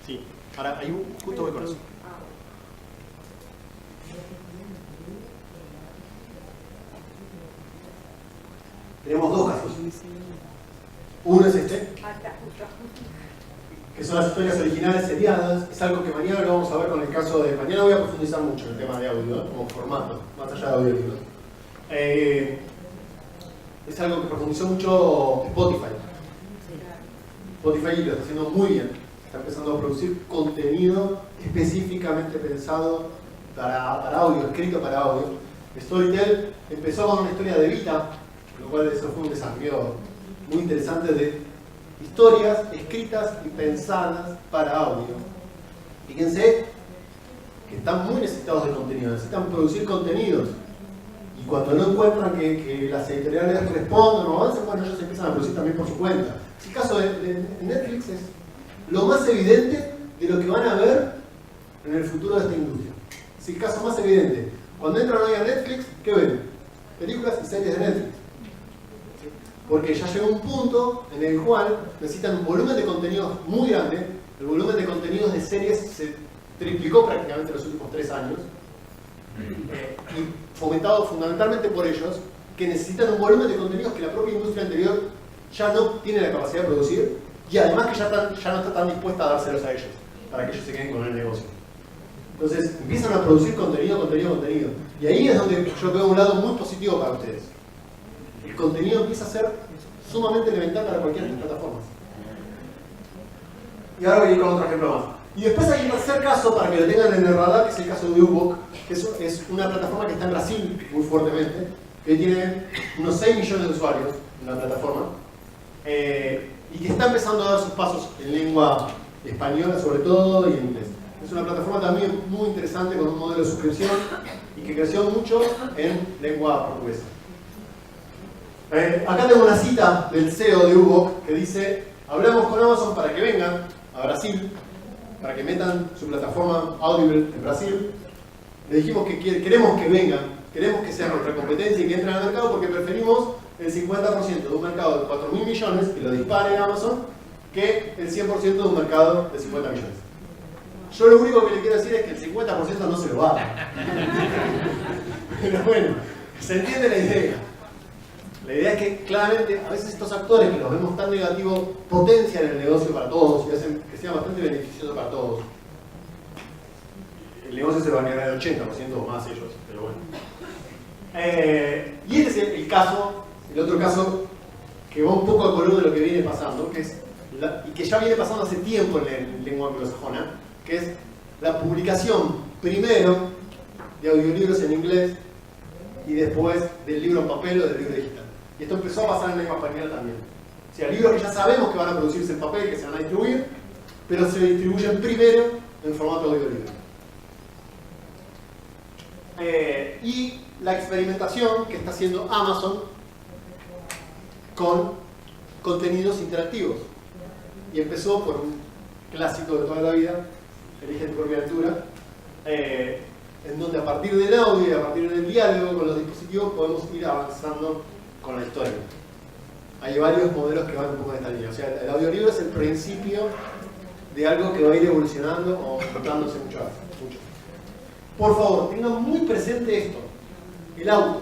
Sí. Ahora, hay un justo voy con eso. Ah, Tenemos dos casos. Uno es este, está justo. que son las historias originales seriadas. Es algo que mañana lo vamos a ver con el caso de... Mañana voy a profundizar mucho en el tema de audio, como formato, más allá de audiolibros. Es algo que profundizó mucho Spotify. Spotify lo está haciendo muy bien. Está empezando a producir contenido específicamente pensado para audio, escrito para audio. Storytel empezó con una historia de Vita, lo cual eso fue un desafío muy interesante de historias escritas y pensadas para audio. Fíjense que están muy necesitados de contenido, necesitan producir contenidos. Y cuando no encuentran que las editoriales respondan o avancen, bueno, ellos empiezan a producir también por su cuenta. El caso de Netflix es lo más evidente de lo que van a ver en el futuro de esta industria. Es el caso más evidente. Cuando entran hoy a Netflix, ¿qué ven? Películas y series de Netflix. Porque ya llegó un punto en el cual necesitan un volumen de contenidos muy grande. El volumen de contenidos de series se triplicó prácticamente en los últimos 3 años. Y fomentado fundamentalmente por ellos, que necesitan un volumen de contenidos que la propia industria anterior ya no tiene la capacidad de producir y además que ya no está tan dispuesta a dárselos a ellos, para que ellos se queden con el negocio. Entonces empiezan a producir contenido. Y ahí es donde yo veo un lado muy positivo para ustedes. El contenido empieza a ser sumamente elemental para cualquiera de las plataformas. Y ahora voy a ir con otro ejemplo más. Y después hay un tercer caso, para que lo tengan en el radar, que es el caso de Ubook, que es una plataforma que está en Brasil muy fuertemente, que tiene unos 6 millones de usuarios en la plataforma, y que está empezando a dar sus pasos en lengua española sobre todo y en inglés. Es una plataforma también muy interesante con un modelo de suscripción y que creció mucho en lengua portuguesa. Acá tengo una cita del CEO de Ubook que dice: hablamos con Amazon para que vengan a Brasil, para que metan su plataforma Audible en Brasil. Le dijimos que queremos que vengan, queremos que sean nuestra competencia y que entren al mercado porque preferimos el 50% de un mercado de 4.000 millones, que lo dispare Amazon, que el 100% de un mercado de 50 millones. Yo lo único que le quiero decir es que el 50% no se lo va a dar. Pero bueno, se entiende la idea. La idea es que claramente a veces estos actores que los vemos tan negativos potencian el negocio para todos y hacen que sea bastante beneficioso para todos. El negocio se va a ganar el 80% o más ellos, pero bueno. Y este es el caso, el otro caso que va un poco al color de lo que viene pasando, que es y que ya viene pasando hace tiempo en lengua anglosajona, que es la publicación primero de audiolibros en inglés y después del libro en papel o del libro digital. Y esto empezó a pasar en lengua española también. O sea, libros que ya sabemos que van a producirse en papel, que se van a distribuir, pero se distribuyen primero en formato audiolibro. Y la experimentación que está haciendo Amazon con contenidos interactivos. Y empezó por un clásico de toda la vida, Elige tu propia aventura, en donde a partir del audio y a partir del diálogo con los dispositivos podemos ir avanzando con la historia. Hay varios modelos que van un poco en esta línea. O sea, el audiolibro es el principio de algo que va a ir evolucionando o juntándose mucho. Por favor, tengan muy presente esto, el auto.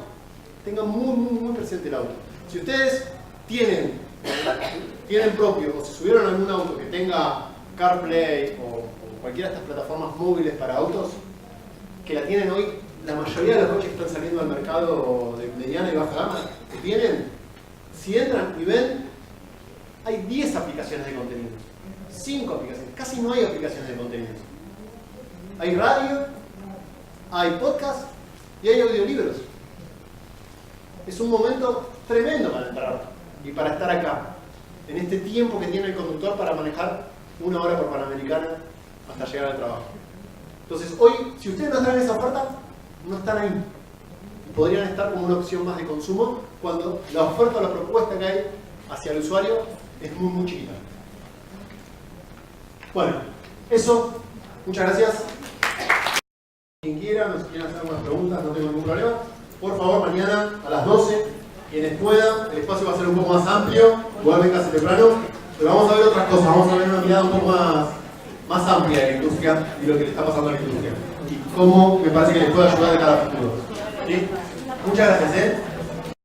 Tengan muy presente el auto. Si ustedes tienen propio o se subieron a algún auto que tenga CarPlay o cualquiera de estas plataformas móviles para autos, que la tienen hoy, la mayoría de los coches que están saliendo al mercado de mediana y baja gama, que tienen, si entran y ven, hay 10 aplicaciones de contenido, 5 aplicaciones, casi no hay aplicaciones de contenido. Hay radio, hay podcast y hay audiolibros. Es un momento tremendo para entrar y para estar acá, en este tiempo que tiene el conductor para manejar 1 hora por Panamericana hasta llegar al trabajo. Entonces hoy, si ustedes no están en esa oferta, no están ahí. Podrían estar como una opción más de consumo cuando la oferta o la propuesta que hay hacia el usuario es muy chiquita. Bueno, eso, muchas gracias. Quien quiera, nos quiera hacer algunas preguntas, no tengo ningún problema. Por favor, mañana a las 12, quienes puedan, el espacio va a ser un poco más amplio, igual véngase temprano, pero vamos a ver otras cosas, vamos a ver una mirada un poco más amplia de la industria y lo que le está pasando a la industria. Y cómo me parece que les puede ayudar de cara a futuro. ¿Sí? Muchas gracias,